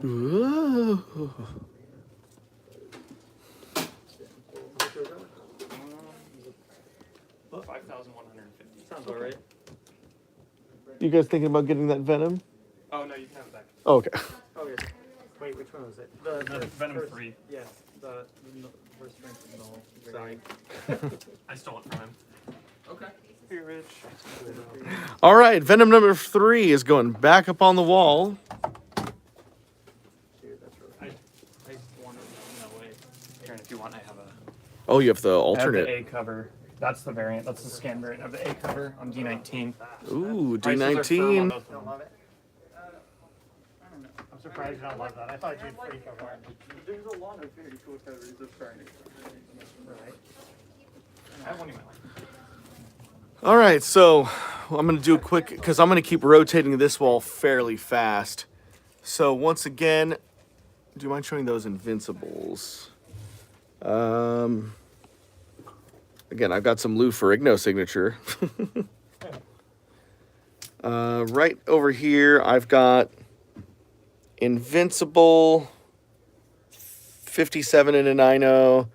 A: Ooh.
E: 5,150.
C: Sounds all right.
A: You guys thinking about getting that Venom?
E: Oh no, you can have it back.
A: Oh, okay.
C: Okay. Wait, which one was it?
E: The Venom
C: first,
E: 3.
C: Yeah, the first strength of null.
E: Sorry. I stole it from him. Okay. You're rich.
A: All right, Venom number 3 is going back up on the wall.
E: I wanted no way. Karen, if you want, I have a.
A: Oh, you have the
E: I have
A: alternate.
E: the A cover. That's the variant. That's the scan variant of the A cover on D19.
A: Ooh,
E: Prices are firm on
A: D19.
E: both of them.
C: love it? I'm surprised you don't love that. I thought you'd freak out.
E: There's a lot of very cool covers of starting.
C: Right.
E: I have one in my life.
A: All right, so I'm going to do a quick, because I'm going to keep rotating this wall fairly fast. So once again, do you mind showing those Invincibles? Again, I've got some Lou Ferrigno signature. Right over here, I've got Invincible 57 and a 9.0.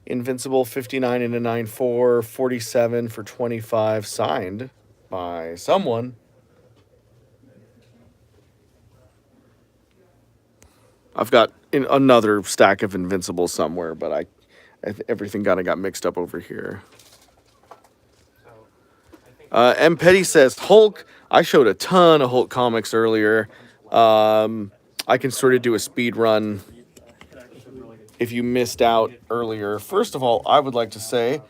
A: Invincible 59 and a 9.4, 47 for 25, signed by someone. I've got another stack of Invincibles somewhere, but everything kind of got mixed up over here. M. Petty says, Hulk, I showed a ton of Hulk comics earlier. I can sort of do a speed run if you missed out earlier. First of all, I would like to say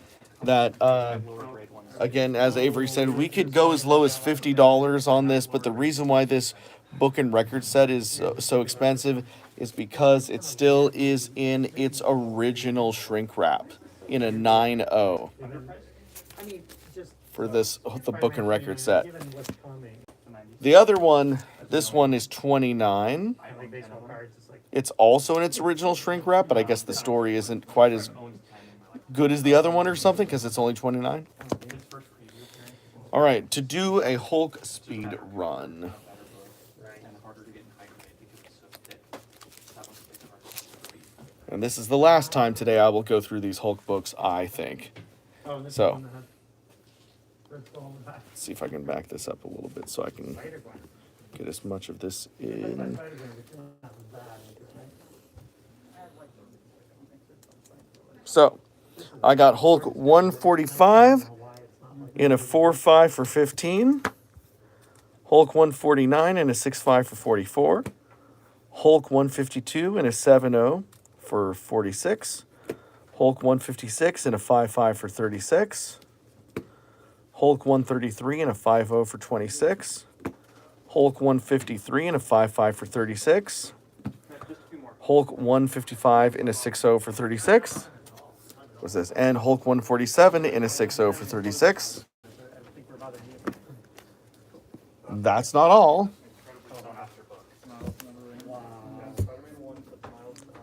A: that, again, as Avery said, we could go as low as $50 on this, but the reason why this book and record set is so expensive is because it still is in its original shrink wrap in a 9.0 for the book and record set. The other one, this one is $29. It's also in its original shrink wrap, but I guess the story isn't quite as good as the other one or something because it's only $29. All right, to do a Hulk speed run. And this is the last time today I will go through these Hulk books, I think. So, let's see if I can back this up a little bit so I can get as much of this in. So, I got Hulk 145 in a 4.5 for 15. Hulk 149 in a 6.5 for 44. Hulk 152 in a 7.0 for 46. Hulk 156 in a 5.5 for 36. Hulk 133 in a 5.0 for 26. Hulk 153 in a 5.5 for 36. Hulk 155 in a 6.0 for 36. What's this? And Hulk 147 in a 6.0 for 36. That's not all.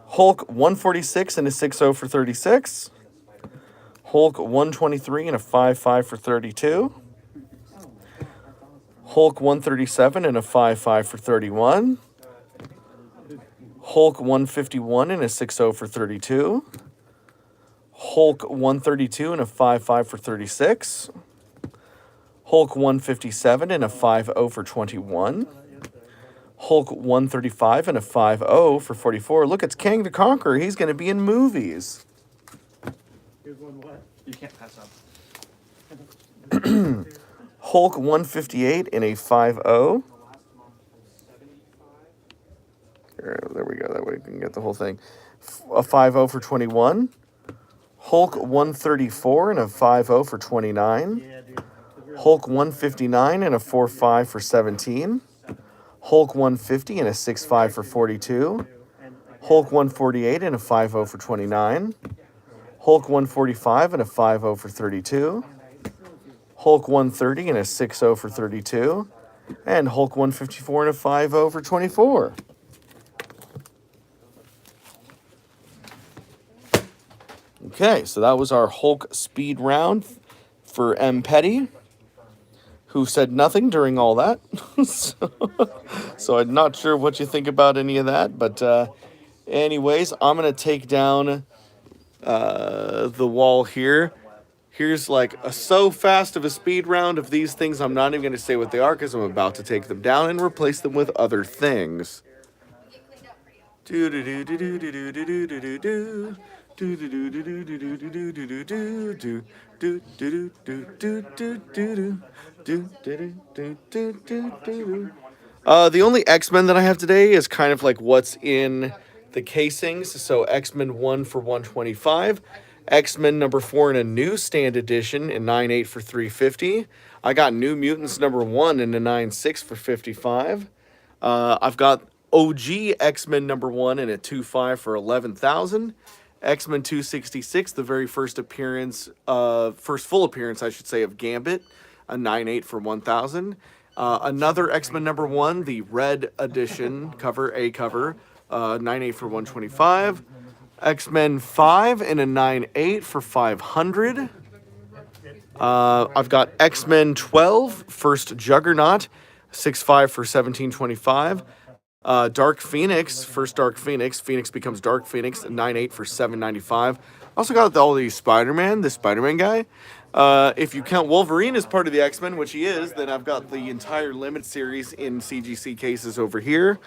A: Hulk 146 in a 6.0 for 36. Hulk 123 in a 5.5 for 32. Hulk 137 in a 5.5 for 31. Hulk 151 in a 6.0 for 32. Hulk 132 in a 5.5 for 36. Hulk 157 in a 5.0 for 21. Hulk 135 and a 5.0 for 44. Look, it's Kang the Conqueror. He's going to be in movies.
E: You can't pass up.
A: Hulk 158 in a 5.0. There we go. That way we can get the whole thing. A 5.0 for 21. Hulk 134 and a 5.0 for 29. Hulk 159 and a 4.5 for 17. Hulk 150 and a 6.5 for 42. Hulk 148 and a 5.0 for 29. Hulk 145 and a 5.0 for 32. Hulk 130 and a 6.0 for 32. And Hulk 154 and a 5.0 for 24. Okay, so that was our Hulk speed round for M. Petty, who said nothing during all that. so I'm not sure what you think about any of that. But anyways, I'm going to take down the wall here. Here's like a so fast of a speed round of these things. I'm not even going to say what they are because I'm about to take them down and replace them with other things. Do do do do do do do do do do. The only X-Men that I have today is kind of like what's in the casings. So X-Men 1 for 125, X-Men number 4 in a newsstand edition in 9.8 for 350. I got New Mutants number 1 in a 9.6 for 55. I've got OG X-Men number 1 in a 2.5 for 11,000. X-Men 266, the very first appearance, first full appearance, I should say, of Gambit, a 9.8 for 1,000. Another X-Men number 1, the red edition cover, 9.8 for 125. X-Men 5 in a 9.8 for 500. I've got X-Men 12, first Juggernaut, 6.5 for 1725. Dark Phoenix, first Dark Phoenix. Phoenix becomes Dark Phoenix, 9.8 for 795. Also got all the Spider-Man, the Spider-Man guy. If you count Wolverine as part of the X-Men, which he is, then I've got the entire Limit series in CGC cases over here.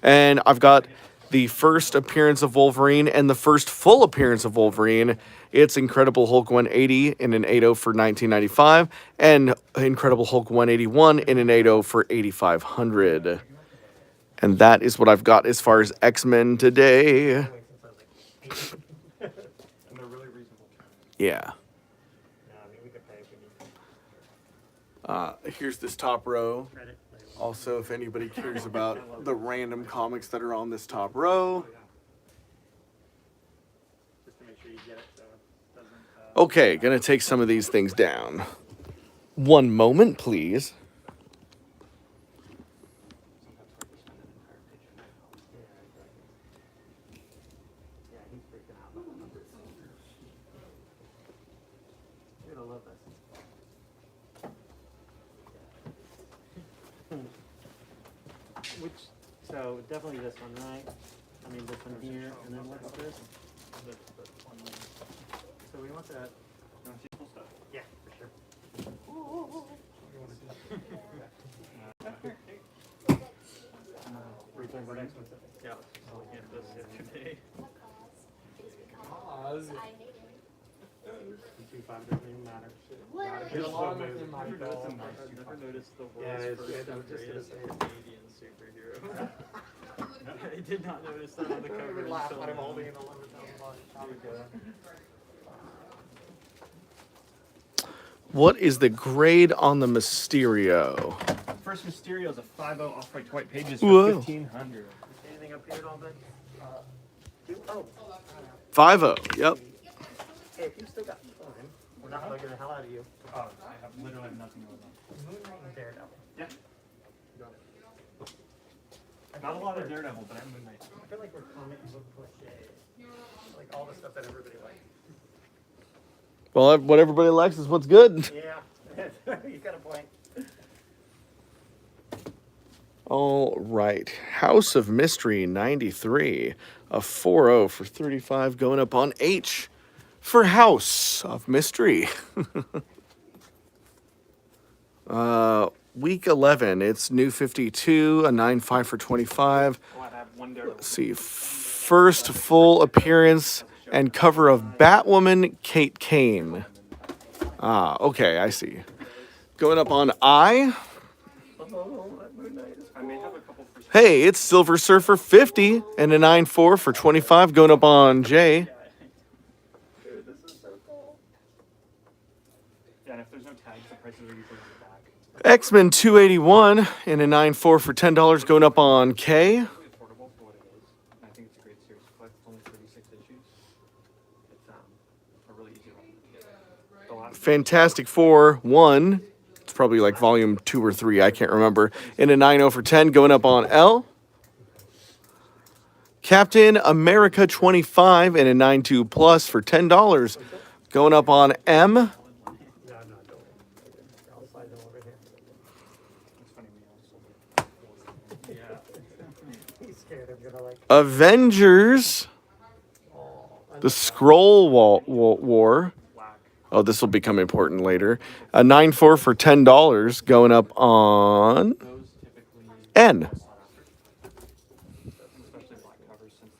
A: And I've got the first appearance of Wolverine and the first full appearance of Wolverine. It's Incredible Hulk 180 in an 8.0 for 1995, and Incredible Hulk 181 in an 8.0 for 8,500. And that is what I've got as far as X-Men today.
E: And they're really reasonable.
A: Yeah.
C: we could pay if we need
A: Here's this top row.
C: credit.
A: Also, if anybody cares about the random comics that are on this top row.
C: Just to make sure you get it so it doesn't.
A: Okay, gonna take some of these things down. One moment, please.
C: Yeah, he's freaking out. You're gonna love this. Which, so definitely this one, right? I mean, this one here, and then what's this? So we want that. Yeah, for sure. We're talking about X-Men stuff.
E: Yeah, I was looking at this yesterday.
C: The 2.5 doesn't even matter.
E: Get along with him, I've never noticed the
C: Yeah,
E: world's
C: it's
E: first
C: good. I was
E: and
C: just gonna
E: greatest
C: say it.
E: Canadian superhero. I did not notice that on the cover until now.
A: What is the grade on the Mysterio?
E: First Mysterio is a 5.0 off-white white pages for
A: Whoa.
E: 1,500.
C: Anything up here at all, bud? Oh,
A: 5.0, yep.
C: hey, if you still got time, we're not bugging the hell out of you.
E: Oh, I have literally nothing going on.
C: Moon Knight and Daredevil.
E: Yeah. Not a lot of Daredevil, but I'm Moon Knight.
C: I feel like we're comic book cliche. Like all the stuff that everybody likes.
A: Well, what everybody likes is what's good.
C: Yeah, you got a point.
A: All right. House of Mystery 93. A 4.0 for 35 going up on H for House of Mystery. Week 11. It's New 52, a 9.5 for 25.
E: Oh, I have one Daredevil.
A: Let's see. First full appearance and cover of Batwoman, Kate Kane. Ah, okay, I see. Going up on I.
E: I may have a couple for
A: Hey, it's Silver Surfer 50 and a 9.4 for 25 going up on J.
E: Dude, this is so cool. Yeah, and if there's no tags, the prices are usually on the back.
A: X-Men 281 in a 9.4 for $10 going up on K.
E: Really affordable for what it is. I think it's a great series to collect. It's only 36 issues. It's a really easy one to get. The last
A: Fantastic Four 1. It's probably like volume 2 or 3. I can't remember. In a 9.0 for 10 going up on L. Captain America 25 in a 9.2 plus for $10 going up on M.
C: No, no, don't. I'll slide them over here.
E: it's funny we also yeah.
C: He's scared I'm gonna like.
A: Avengers, the Scroll War.
E: Black.
A: Oh, this will become important later. A 9.4 for $10 going up on
E: Those typically
A: N.
E: especially black covers since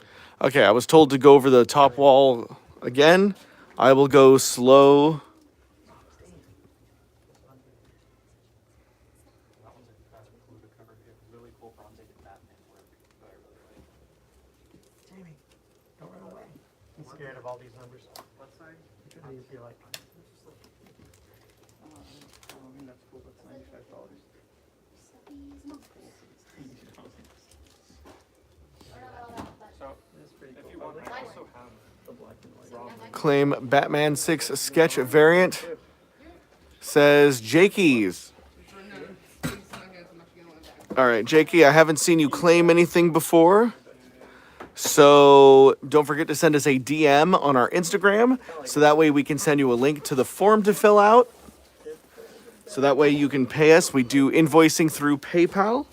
A: Okay, I was told to go over the top wall again. I will go slow.
E: that one's a cool to cover. It really cool bronze age Batman work that I really like.
C: Jamie, don't run away. He's scared of all these numbers.
E: What side?
C: Which one do you feel like?
E: I mean that's cool. That's $95. So if you want, I also have the black and white.
A: Claim Batman 6 sketch variant. Says Jakey's. All right, Jakey, I haven't seen you claim anything before. So don't forget to send us a DM on our Instagram. So that way we can send you a link to the form to fill out. So that way you can pay us. We do invoicing through PayPal.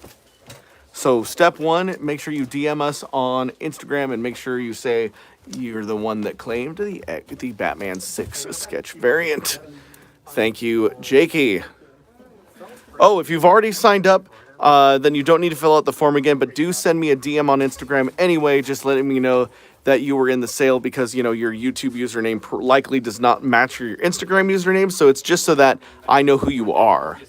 A: So step one, make sure you DM us on Instagram and make sure you say you're the one that claimed the Batman 6 sketch variant. Thank you, Jakey. Oh, if you've already signed up, then you don't need to fill out the form again, but do send me a DM on Instagram anyway, just letting me know that you were in the sale because, you know, your YouTube username likely does not match your Instagram username, so it's just so that I know who you are.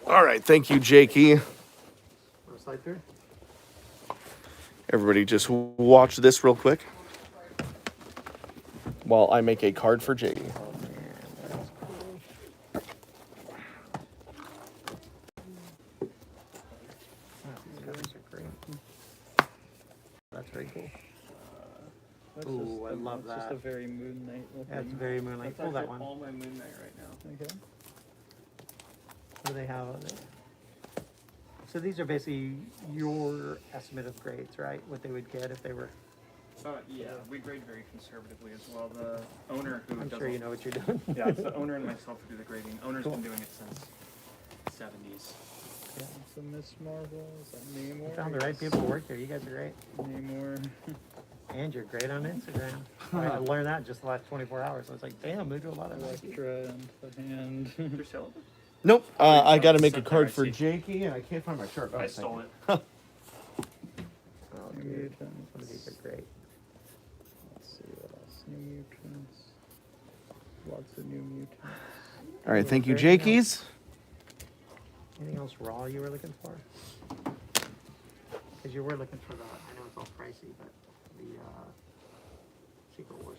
A: All right, thank you, Jakey.
C: Want to slide through?
A: Everybody just watch this real quick while I make a card for Jakey.
C: These covers are great. That's very cool. Ooh, I love
F: It's just a
C: that.
F: very Moon Knight looking.
C: That's very Moonlight.
F: That's
C: Pull that
F: actually
C: one.
F: all my Moon Knight right now. Okay.
C: What do they have on it? So these are basically your estimate of grades, right? What they would get if they were.
E: Yeah, we grade very conservatively as well. The owner who
C: I'm
E: does
C: sure you know what you're doing.
E: Yeah, it's the owner and myself who do the grading. Owner's been doing it since 70s.
F: Yeah. So Miss Marvel, is that
C: You
F: Namor?
C: found the right people to work here. You guys are great.
F: Namor.
C: And you're great on Instagram. I learned that just the last 24 hours. I was like, damn, we do a lot of that.
F: Electra and the Hand.
E: You're selling it?
A: Nope, I got to make a
E: Something
A: card
E: I
A: for
E: see.
A: Jakey, and I can't find my chart. Oh,
E: I
A: thank
E: stole
A: you.
E: it.
C: Oh, dude.
F: Mutants.
C: Some of these are great.
F: Let's see what else. New Mutants. Lots of new mutants.
A: All right, thank you,
C: Anything
A: Jakey's.
C: Anything else raw you were looking for? Because you were looking for the, I know it's all pricey, but the Secret Wars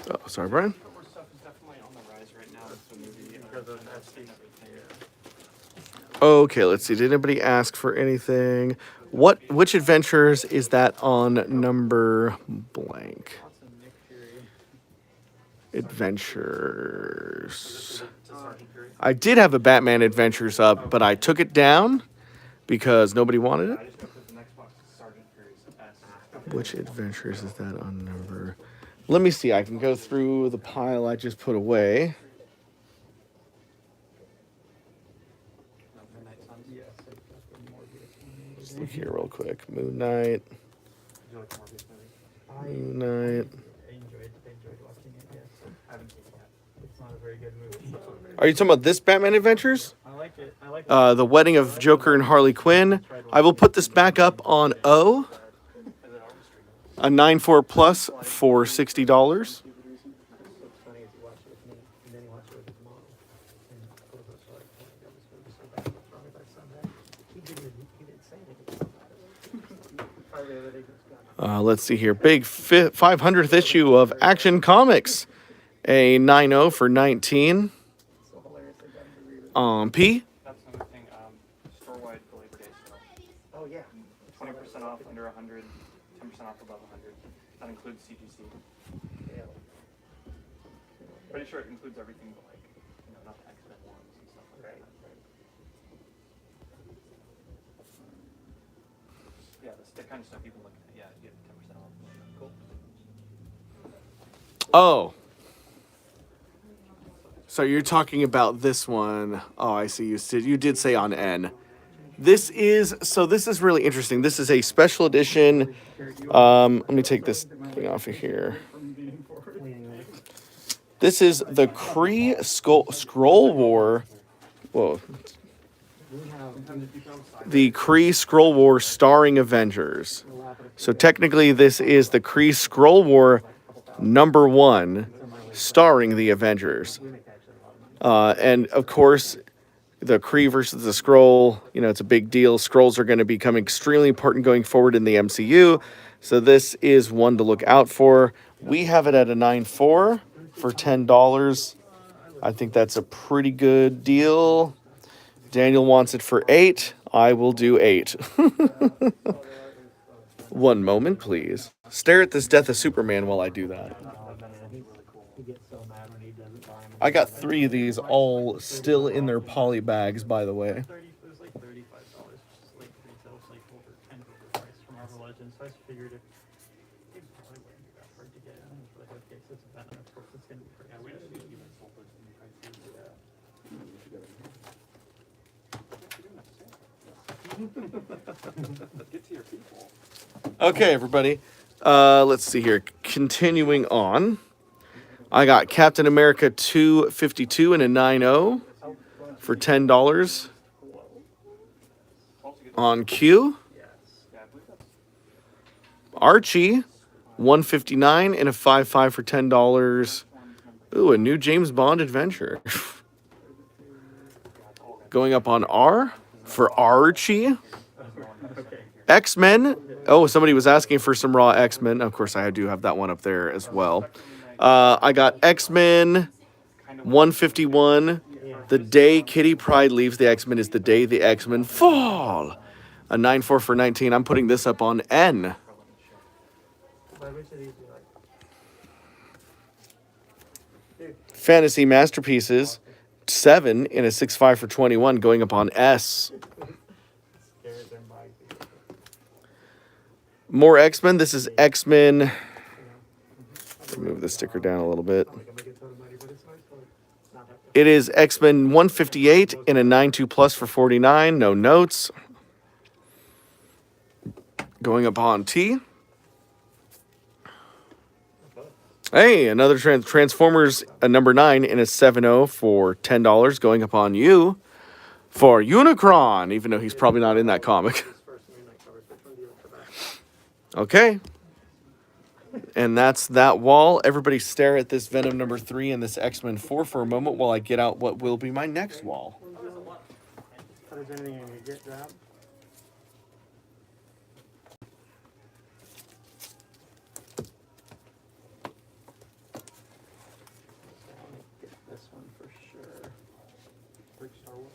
C: stuff.
A: Oh, sorry, Brian.
E: Star Wars stuff is definitely on the rise right now. It's the movie
C: Because of that
E: and everything.
A: Okay, let's see. Did anybody ask for anything? Which adventures is that on number blank?
F: Lots of Nick Fury.
A: Adventures. I did have a Batman Adventures up, but I took it down because nobody wanted it.
E: I just know because the next box is Sergeant Fury's S.
A: Which adventures is that on number? Let me see. I can go through the pile I just put away.
F: Yes, I've got the Morbius.
A: Let's look here real quick. Moon Knight.
E: You like Morbius movies?
A: Moon Knight.
C: I enjoyed watching it, yes.
E: I haven't seen it yet.
C: It's not a very good movie.
A: Are you talking about this Batman Adventures?
F: I like it. I like
A: The Wedding of Joker and Harley Quinn. I will put this back up on O. A 9.4 plus for $60.
C: What's funny is he watched it with me, and then he watched it with his mom. And both of us were like, oh my god, this movie's so bad. What's wrong with our son? That he didn't say anything. Probably the other day he was gone.
A: Let's see here. Big 500th issue of Action Comics. A 9.0 for 19.
C: So
A: P.
E: That's another thing. Store-wide for Labor Day sale.
C: Oh, yeah.
E: 20% off under 100, 10% off above 100. That includes CGC.
C: Yeah.
E: Pretty sure it includes everything but like, not the X-Men ones and stuff like
C: Right.
E: that. Yeah, the kind of stuff you've been looking at. Yeah, you get 10% off. Cool.
A: Oh. So you're talking about this one. Oh, I see. You did say on N. This is really interesting. This is a special edition. Let me take this thing off of here. This is the Kree Scroll War. Whoa. The Kree Scroll War starring Avengers. So technically, this is the Kree Scroll War #1 starring the Avengers. And of course, the Kree versus the Skrull, it's a big deal. Skrulls are going to become extremely important going forward in the MCU. So this is one to look out for. We have it at a 9.4 for $10. I think that's a pretty good deal. Daniel wants it for 8. I will do 8. One moment, please. Stare at this Death of Superman while I do that.
C: He gets so mad when he doesn't buy them.
A: I got 3 of these all still in their poly bags, by the way.
F: It was like $35, which is like retail, like over 10 price from Marvel Legends. So I just figured it probably wouldn't be that hard to get. And it's like, okay, so it's a Venom, of course it's gonna be pretty. Yeah, we just need to give it full person prices.
E: Get to your people.
A: Okay, everybody. Let's see here. Continuing on. I got Captain America 252 and a 9.0 for $10 on Q. Archie 159 and a 5.5 for $10. Ooh, a new James Bond adventure. Going up on R for Archie. X-Men. Oh, somebody was asking for some raw X-Men. Of course, I do have that one up there as well. I got X-Men 151. The day Kitty Pryde leaves the X-Men is the day the X-Men fall. A 9.4 for 19. I'm putting this up on N. Fantasy Masterpieces 7 in a 6.5 for 21. Going up on S. More X-Men. This is X-Men. Move the sticker down a little bit. It is X-Men 158 in a 9.2 plus for 49. No notes. Going upon T. Hey, another Transformers number 9 in a 7.0 for $10. Going upon U for Unicron, even though he's probably not in that comic. Okay. And that's that wall. Everybody stare at this Venom number 3 and this X-Men 4 for a moment while I get out what will be my next wall.
C: Is there anything in your get grab? Get this one for sure. Big Star Wars.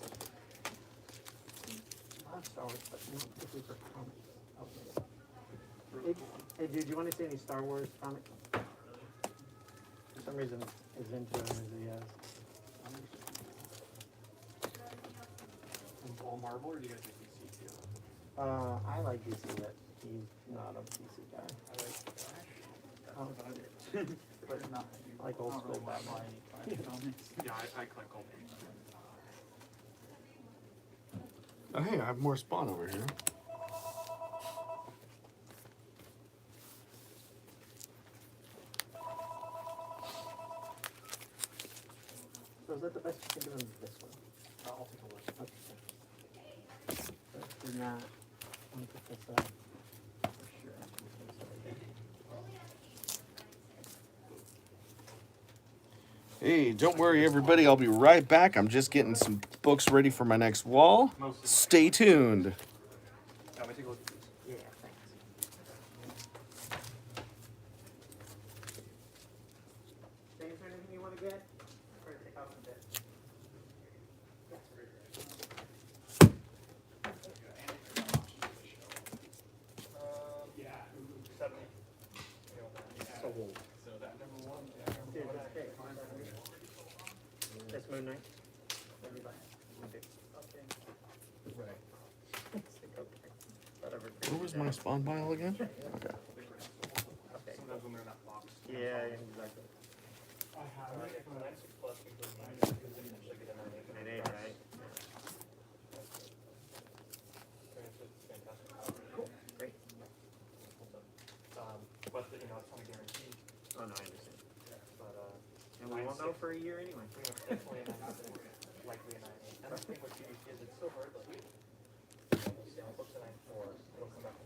C: Not Star Wars, but particularly for comics. Hey, dude, you want to see any Star Wars comics? For some reason, as into it as he is.
E: All Marvel, or do you guys like DC too?
C: I like DC, but he's not a DC guy.
E: I like Flash.
C: Oh,
E: But not.
C: I like old school Batman.
E: Yeah, I collect all things.
A: Oh, hey, I have more Spawn over here.
C: So is that the best you can do on this one?
E: I'll take a look.
C: Okay. Do not want to put this up. For sure.
A: Hey, don't worry, everybody. I'll be right back. I'm just getting some books ready for my next wall. Stay tuned.
E: Let me take a look at these.
C: Yeah, thanks. Is there anything you want to get? Or take off a bit? This Moon Knight? Everybody. Okay.
D: Right.
C: Whatever.
A: Where was my spawn pile again? Okay.
C: Okay.
E: Sometimes when they're not boxed.
C: Yeah, exactly.
D: I have it.
C: An 8, right? Cool. Great.
E: But you know, it's not a guarantee.
C: Oh, no, I understand.
E: But
C: And we won't know for a year anyway.
E: definitely likely a 9.8. And I think with TV kids, it's so hard. Like, books a 9.4, it'll come back to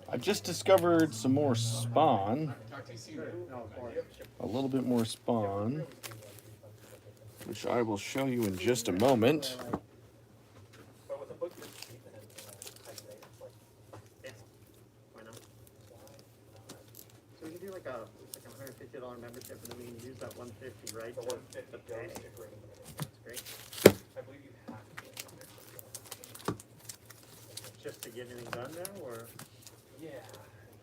E: 9.2.
A: I just discovered some more spawn.
D: Talk to you soon.
A: A little bit more spawn, which I will show you in just a moment.
E: But with a book that's cheap and it's high grade, it's like,
C: Why not? So we can do like a $150 membership, and then we can use that $150, right?
E: the
C: to
E: 150
C: pay.
E: goes to grading.
C: That's great.
E: I believe you have to get a membership.
C: Just to get anything done there, or?
E: Yeah.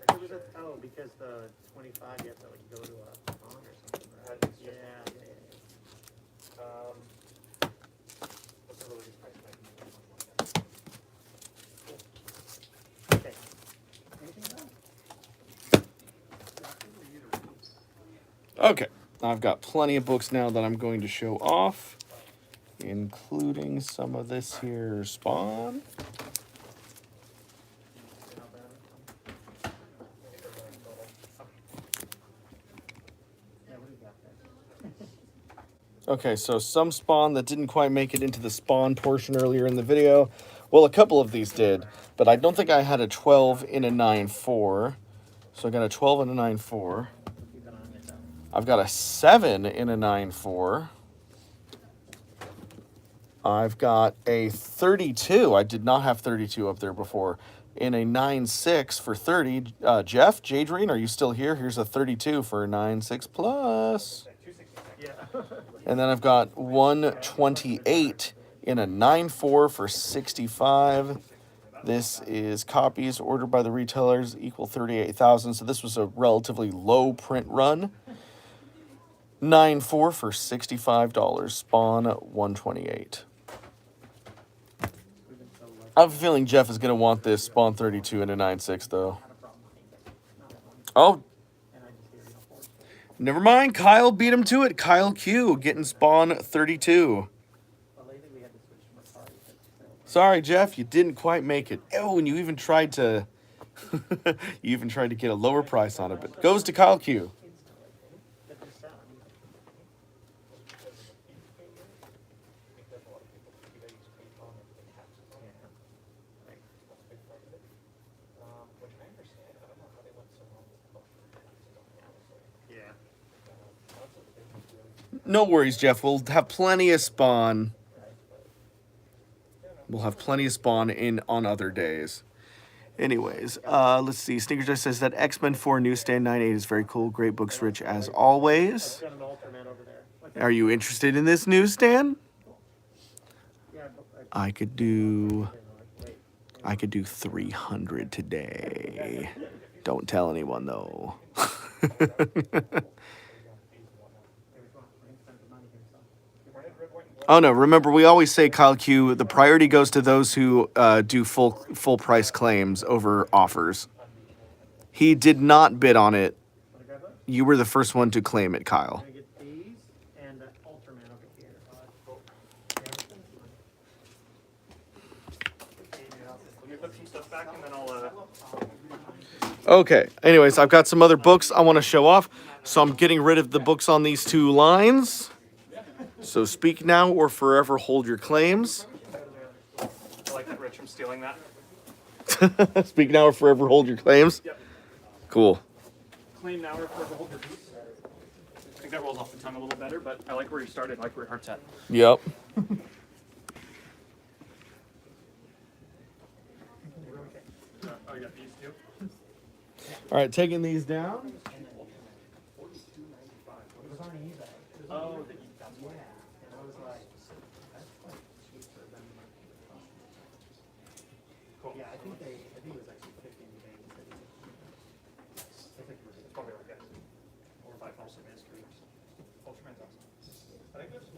C: What was it? Oh, because the 25, you have to like go to a con or something, right?
E: It's just-
C: Yeah.
E: What's the release price?
C: Okay. Anything else?
A: Okay, I've got plenty of books now that I'm going to show off, including some of this here spawn.
C: Yeah, what do you got there?
A: Okay, so some spawn that didn't quite make it into the spawn portion earlier in the video. Well, a couple of these did, but I don't think I had a 12 in a 9.4. So I got a 12 and a 9.4.
C: Keep an eye on it, though.
A: I've got a 7 in a 9.4. I've got a 32. I did not have 32 up there before. In a 9.6 for 30. Jeff, Jadreen, are you still here? Here's a 32 for a 9.6 plus.
C: Yeah.
A: And then I've got 128 in a 9.4 for 65. This is copies ordered by the retailers equal 38,000. So this was a relatively low print run. 9.4 for $65. Spawn 128.
C: We've been so lucky.
A: I have a feeling Jeff is going to want this Spawn 32 in a 9.6 though.
C: Had a problem with it. Not that one.
A: Oh,
C: And I just hear, force.
A: never mind. Kyle beat him to it. Kyle Q getting Spawn 32.
C: Well, lately we had to switch from a party.
A: Sorry, Jeff, you didn't quite make it. Oh, and you even tried to get a lower price on it, but goes to Kyle Q.
C: But this sound. Yeah.
A: No worries, Jeff. We'll have plenty of spawn. We'll have plenty of spawn in on other days. Anyways, let's see. Sneakers just says that X-Men 4 Newsstand 9.8 is very cool. Great books, Rich, as always.
C: Got an Ultraman over there. What's
A: Are you interested in this newsstand?
C: Yeah,
A: I could do
C: wait.
A: 300 today. Don't tell anyone though. Oh no, remember we always say, Kyle Q, the priority goes to those who do full price claims over offers. He did not bid on it. You were the first one to claim it, Kyle.
C: I'm gonna get these and Ultraman over here.
E: Let me put some stuff back and then I'll,
A: Okay, anyways, I've got some other books I want to show off, so I'm getting rid of the books on these two lines. So speak now or forever hold your claims.
E: I like that Rich from stealing that.
A: Speak now or forever hold your claims.
E: Yep.
A: Cool.
E: Claim now or forever hold your peace. I think that rolls off the tongue a little better, but I like where you started, I like where your heart's at.
A: Yep.
E: Oh, you got these too?
A: All right, taking these down.
E: Oh,
C: And I was like, that's like cheaper than
E: cool.
C: yeah, I think it was actually 50 days.
E: It's probably like that. Or 5 also mysteries. Ultraman's awesome. I think there's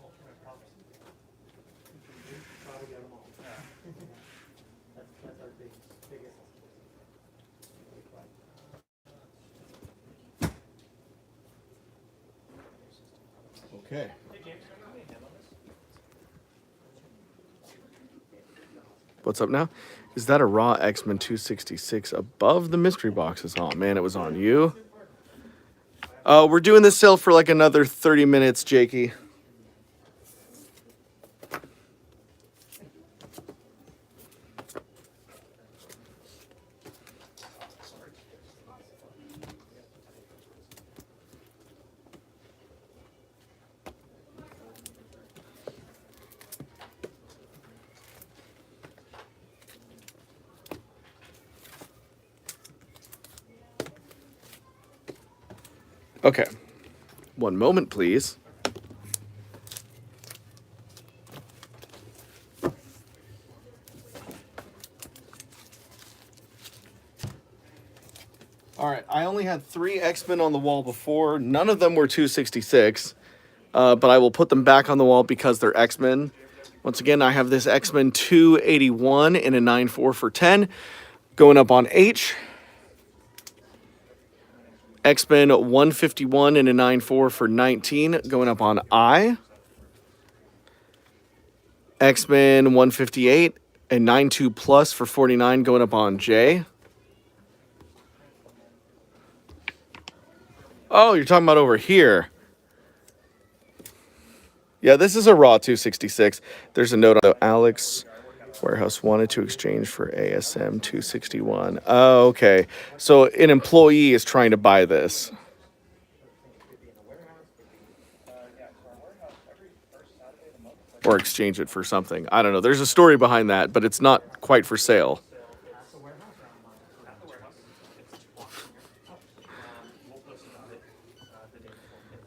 A: Okay. What's up now? Is that a raw X-Men 266 above the mystery boxes? Oh man, it was on you. We're doing this sale for like another 30 minutes, Jakey. Okay. One moment, please. All right, I only had 3 X-Men on the wall before. None of them were 266, but I will put them back on the wall because they're X-Men. Once again, I have this X-Men 281 in a 9.4 for 10, going up on H. X-Men 151 in a 9.4 for 19, going up on I. X-Men 158 and 9.2 plus for 49, going up on J. Oh, you're talking about over here. Yeah, this is a raw 266. There's a note on Alex Warehouse wanted to exchange for ASM 261. Oh, okay. So an employee is trying to buy this. Or exchange it for something. I don't know. There's a story behind that, but it's not quite for sale.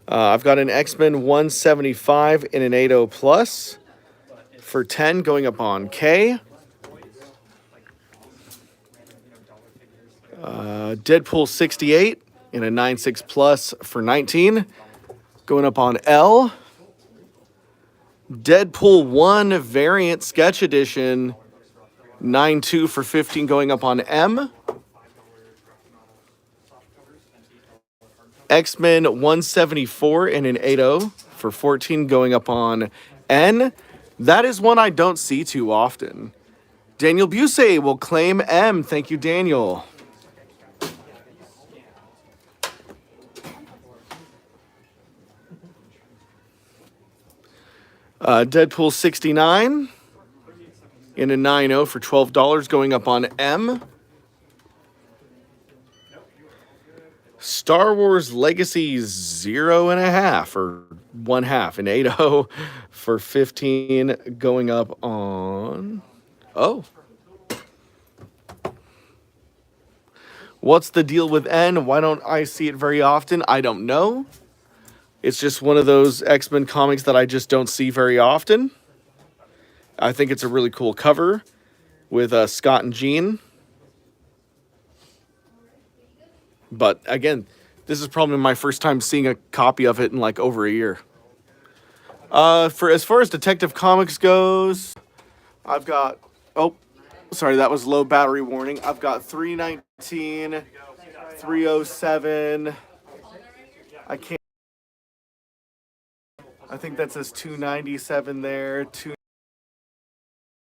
A: I've got an X-Men 175 in an 80 plus for 10, going up on K. Deadpool 68 in a 9.6 plus for 19, going up on L. Deadpool 1 variant sketch edition 9.2 for 15, going up on M. X-Men 174 in an 8.0 for 14, going up on N. That is one I don't see too often. Daniel Busey will claim M. Thank you, Daniel. Deadpool 69 in a 9.0 for $12, going up on M. Star Wars Legacy 0.5 or 1/2 in 8.0 for 15, going up on. Oh. What's the deal with N? Why don't I see it very often? I don't know. It's just one of those X-Men comics that I just don't see very often. I think it's a really cool cover with Scott and Jean. But again, this is probably my first time seeing a copy of it in like over a year. For as far as Detective Comics goes, I've got, oh, sorry, that was low battery warning. I've got 319, 307. I can't. I think that says 297 there,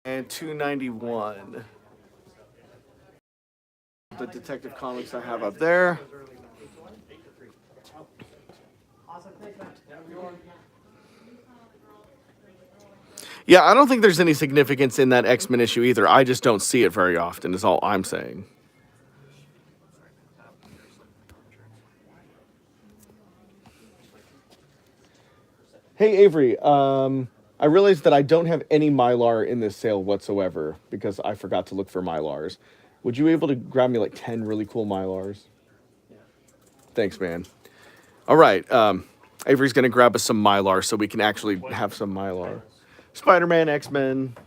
A: and 291. The Detective Comics I have up there. Yeah, I don't think there's any significance in that X-Men issue either. I just don't see it very often, is all I'm saying. Hey, Avery, I realized that I don't have any Mylar in this sale whatsoever because I forgot to look for Mylars. Would you be able to grab me like 10 really cool Mylars? Thanks, man. All right, Avery's going to grab us some Mylar so we can actually have some Mylar. Spider-Man, X-Men,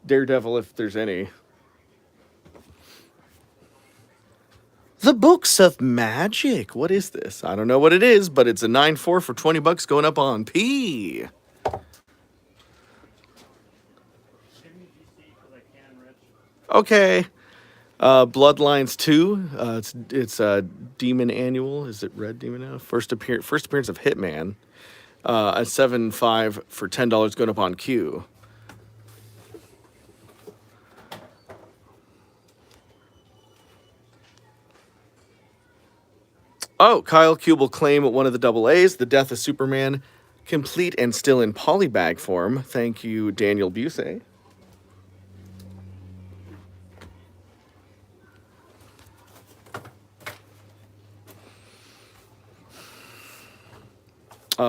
A: Daredevil, if there's any. The Books of Magic. What is this? I don't know what it is, but it's a 9.4 for $20 going up on P. Okay. Bloodlines 2. It's a Demon Annual. Is it Red Demon Annual? First appearance of Hitman. A 7.5 for $10 going up on Q. Oh, Kyle Cube will claim one of the double A's, The Death of Superman, complete and still in polybag form. Thank you, Daniel Busey.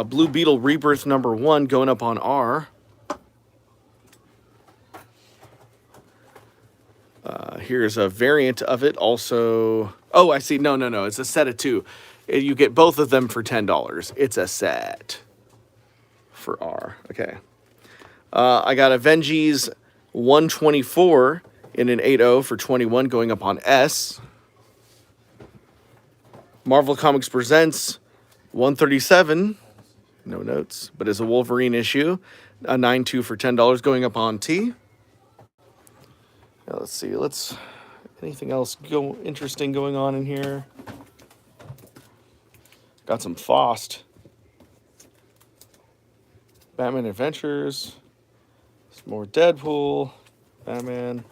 A: Blue Beetle Rebirth #1 going up on R. Here's a variant of it also. Oh, I see. No. It's a set of 2. You get both of them for $10. It's a set for R. Okay. I got Avengees 124 in an 8.0 for 21 going up on S. Marvel Comics Presents 137. No notes, but is a Wolverine issue. A 9.2 for $10 going up on T. Now let's see. Anything else interesting going on in here? Got some Faust. Batman Adventures. Some more Deadpool. Batman.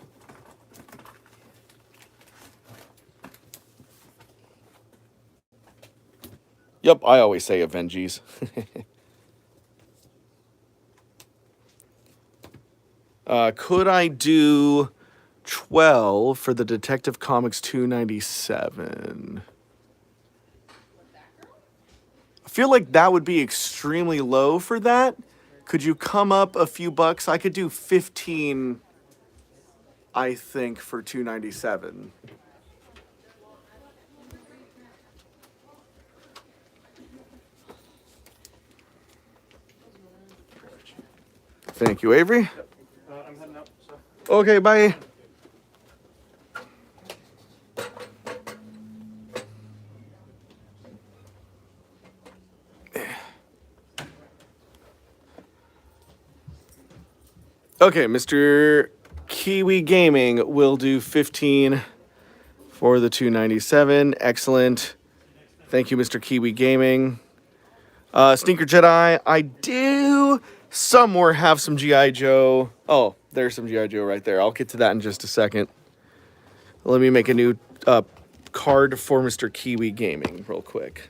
A: Yep, I always say Avengees. Could I do 12 for the Detective Comics 297? I feel like that would be extremely low for that. Could you come up a few bucks? I could do 15, I think, for 297. Thank you, Avery.
E: I'm heading out, so.
A: Okay, bye. Okay, Mr. Kiwi Gaming will do 15 for the 297. Excellent. Thank you, Mr. Kiwi Gaming. Stinker Jedi, I do somewhere have some G.I. Joe. Oh, there's some G.I. Joe right there. I'll get to that in just a second. Let me make a new card for Mr. Kiwi Gaming real quick.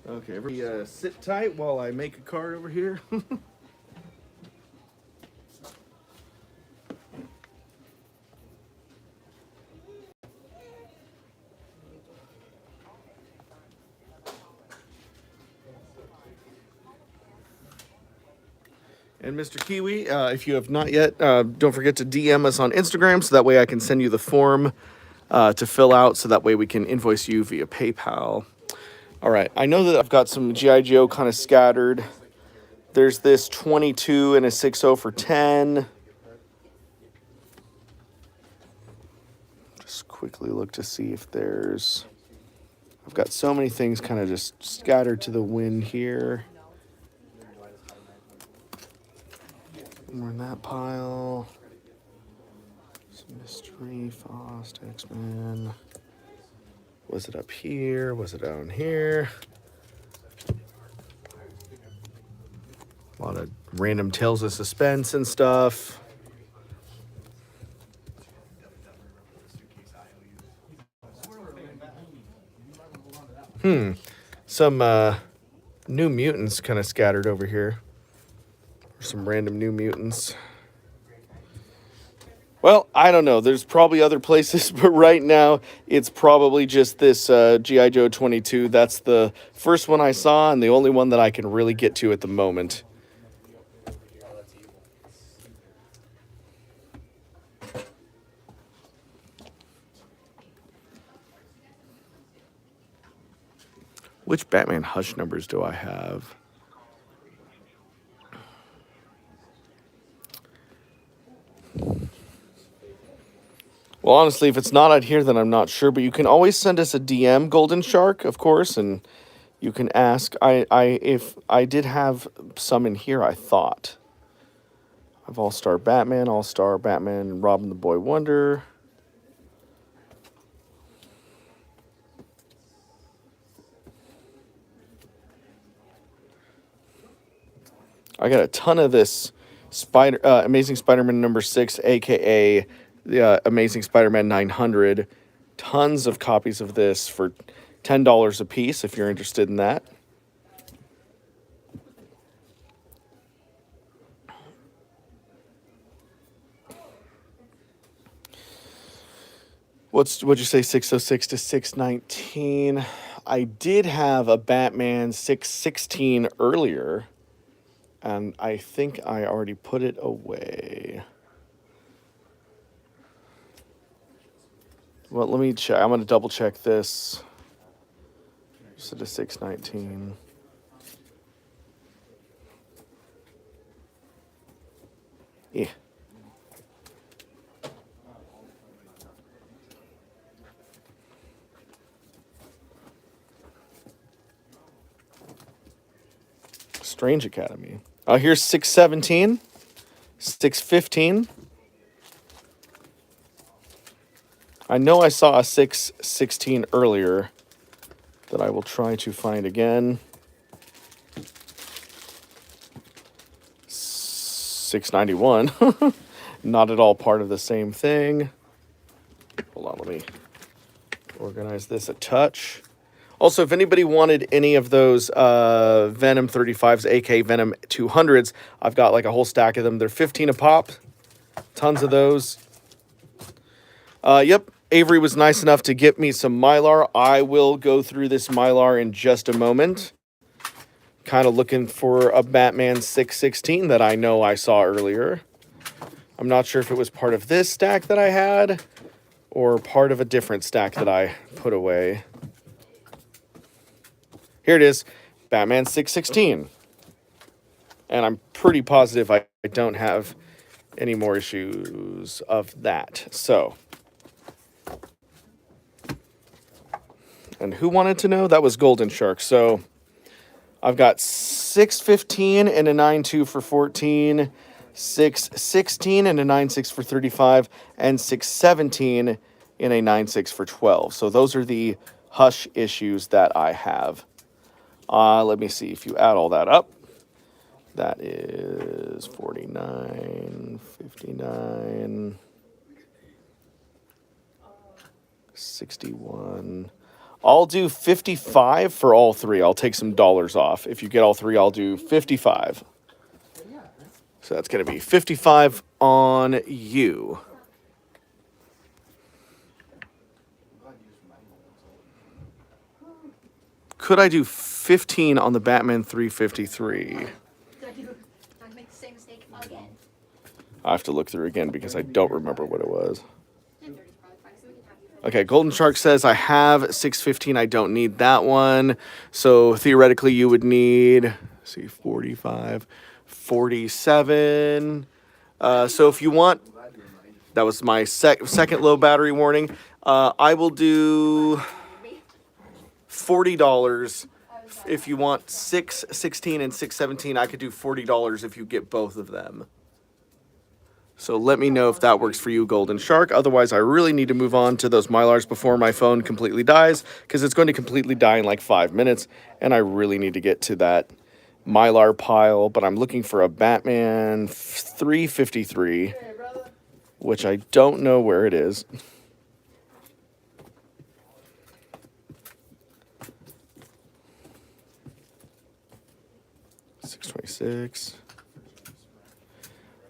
A: Okay, everybody sit tight while I make a card over here. And Mr. Kiwi, if you have not yet, don't forget to DM us on Instagram so that way I can send you the form to fill out so that way we can invoice you via PayPal. All right, I know that I've got some G.I. Joe kind of scattered. There's this 22 and a 6.0 for 10. Just quickly look to see if there's... I've got so many things kind of just scattered to the wind here. More in that pile. Some mystery, Faust, X-Men. Was it up here? Was it down here? A lot of random tales of suspense and stuff. Some New Mutants kind of scattered over here. Some random New Mutants. Well, I don't know. There's probably other places, but right now it's probably just this G.I. Joe 22. That's the first one I saw and the only one that I can really get to at the moment. Which Batman Hush numbers do I have? Well, honestly, if it's not out here, then I'm not sure. But you can always send us a DM, Golden Shark, of course, and you can ask. If I did have some in here, I thought. I have All-Star Batman, All-Star Batman, Robin the Boy Wonder. I got a ton of this Amazing Spider-Man number 6, aka the Amazing Spider-Man 900. Tons of copies of this for $10 a piece if you're interested in that. What'd you say, 606 to 619? I did have a Batman 616 earlier, and I think I already put it away. Well, let me check. I'm going to double check this. So to 619. Yeah. Strange Academy. Oh, here's 617, 615. I know I saw a 616 earlier that I will try to find again. 691. Not at all part of the same thing. Hold on, let me organize this a touch. Also, if anybody wanted any of those Venom 35s, AK Venom 200s, I've got like a whole stack of them. They're 15 a pop. Tons of those. Yep, Avery was nice enough to get me some Mylar. I will go through this Mylar in just a moment. Kind of looking for a Batman 616 that I know I saw earlier. I'm not sure if it was part of this stack that I had or part of a different stack that I put away. Here it is, Batman 616. And I'm pretty positive I don't have any more issues of that. So, and who wanted to know? That was Golden Shark. So, I've got 615 and a 9.2 for 14, 616 and a 9.6 for 35, and 617 in a 9.6 for 12. So those are the Hush issues that I have. Let me see if you add all that up. That is 49, 59, 61. I'll do 55 for all three. I'll take some dollars off. If you get all three, I'll do 55. So that's going to be 55 on you. Could I do 15 on the Batman 353?
G: I make the same mistake again.
A: I have to look through again because I don't remember what it was. Okay, Golden Shark says I have 615. I don't need that one. So theoretically, you would need, let's see, 45, 47. So if you want, that was my second low battery warning. I will do $40. If you want 616 and 617, I could do $40 if you get both of them. So let me know if that works for you, Golden Shark. Otherwise, I really need to move on to those Mylars before my phone completely dies, because it's going to completely die in like 5 minutes, and I really need to get to that Mylar pile. But I'm looking for a Batman 353, which I don't know where it is. $626.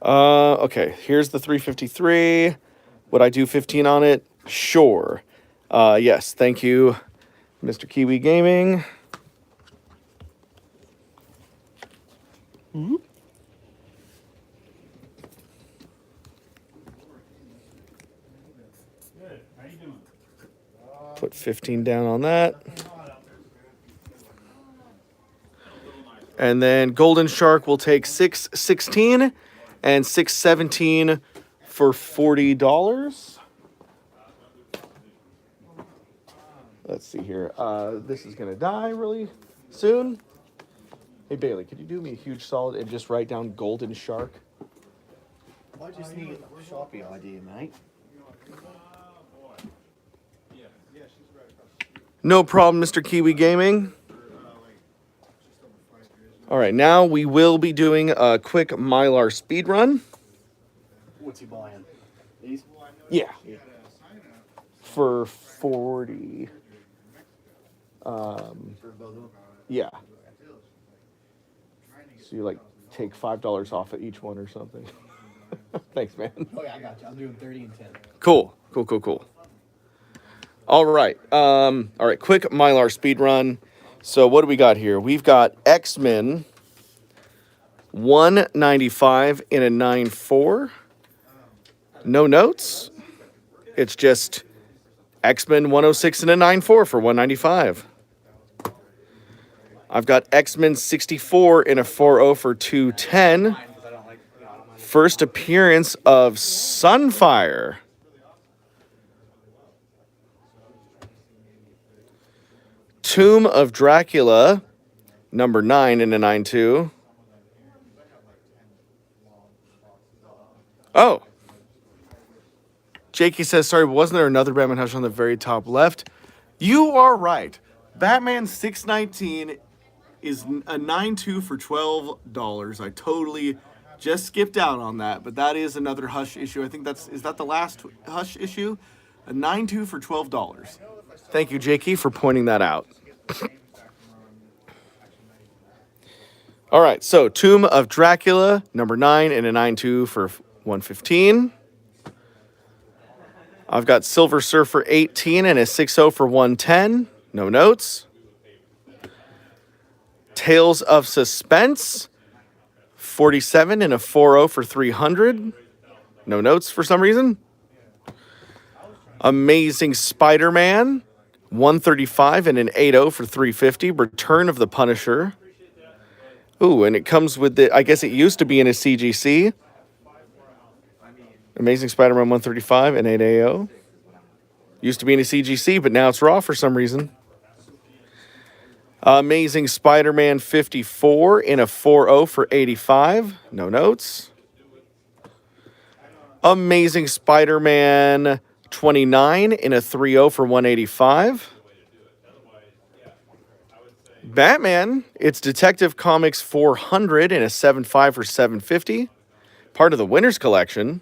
A: Okay, here's the 353. Would I do 15 on it? Sure. Yes, thank you, Mr. Kiwi Gaming.
F: Mm-hmm. Good. How you doing?
A: Put 15 down on that. And then Golden Shark will take 616 and 617 for $40. Let's see here. This is going to die really soon. Hey, Bailey, could you do me a huge solid and just write down Golden Shark?
C: I just need a Sharpie idea, mate.
A: No problem, Mr. Kiwi Gaming. All right, now we will be doing a quick Mylar speed run.
C: What's he buying? These?
A: Yeah. For 40.
C: For both of them?
A: Yeah. So you like take $5 off at each one or something. Thanks, man.
C: Oh yeah, I got you. I'm doing 30 and 10.
A: Cool. All right. All right. Quick Mylar speed run. So what do we got here? We've got X-Men 195 in a 9.4. No notes. It's just X-Men 106 in a 9.4 for 195. I've got X-Men 64 in a 4.0 for 210. First appearance of Sunfire. Tomb of Dracula, number 9 in a 9.2. Oh. Jakey says, sorry, but wasn't there another Batman Hush on the very top left? You are right. Batman 619 is a 9.2 for $12. I totally just skipped out on that, but that is another Hush issue. I think is that the last Hush issue? A 9.2 for $12. Thank you, Jakey, for pointing that out. All right, so Tomb of Dracula, number 9 in a 9.2 for 115. I've got Silver Surfer 18 and a 6.0 for 110. No notes. Tales of Suspense 47 and a 4.0 for 300. No notes for some reason. Amazing Spider-Man 135 and an 8.0 for 350. Return of the Punisher. Ooh, and it comes with I guess it used to be in a CGC. Amazing Spider-Man 135 and 8.0. Used to be in a CGC, but now it's raw for some reason. Amazing Spider-Man 54 in a 4.0 for 85. No notes. Amazing Spider-Man 29 in a 3.0 for 185. Batman, it's Detective Comics 400 in a 7.5 for 750. Part of the Winners Collection.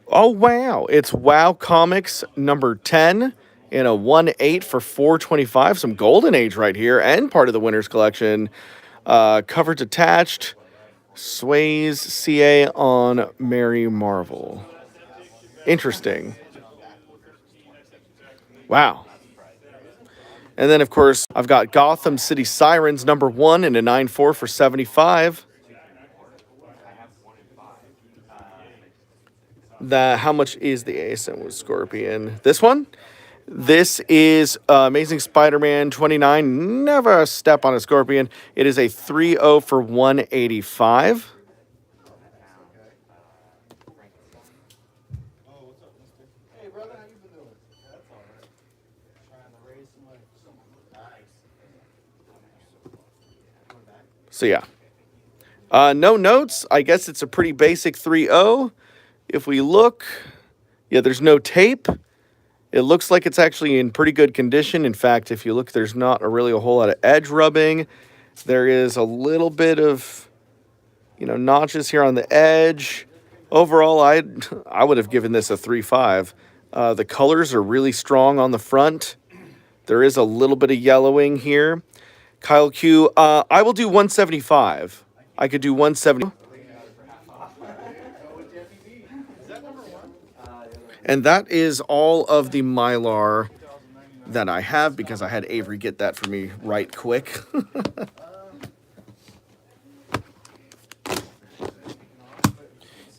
A: Oh, wow. It's WoW Comics number 10 in a 1.8 for 425. Some Golden Age right here and part of the Winners Collection. Cover detached. Sways CA on Mary Marvel. Interesting. Wow. And then, of course, I've got Gotham City Sirens number 1 in a 9.4 for 75. How much is the ASM with Scorpion? This one? This is Amazing Spider-Man 29. Never step on a Scorpion. It is a 3.0 for 185. So yeah. No notes. I guess it's a pretty basic 3.0. If we look, yeah, there's no tape. It looks like it's actually in pretty good condition. In fact, if you look, there's not really a whole lot of edge rubbing. There is a little bit of, notches here on the edge. Overall, I would have given this a 3.5. The colors are really strong on the front. There is a little bit of yellowing here. Kyle Q, I will do 175. I could do 170. And that is all of the Mylar that I have because I had Avery get that for me right quick.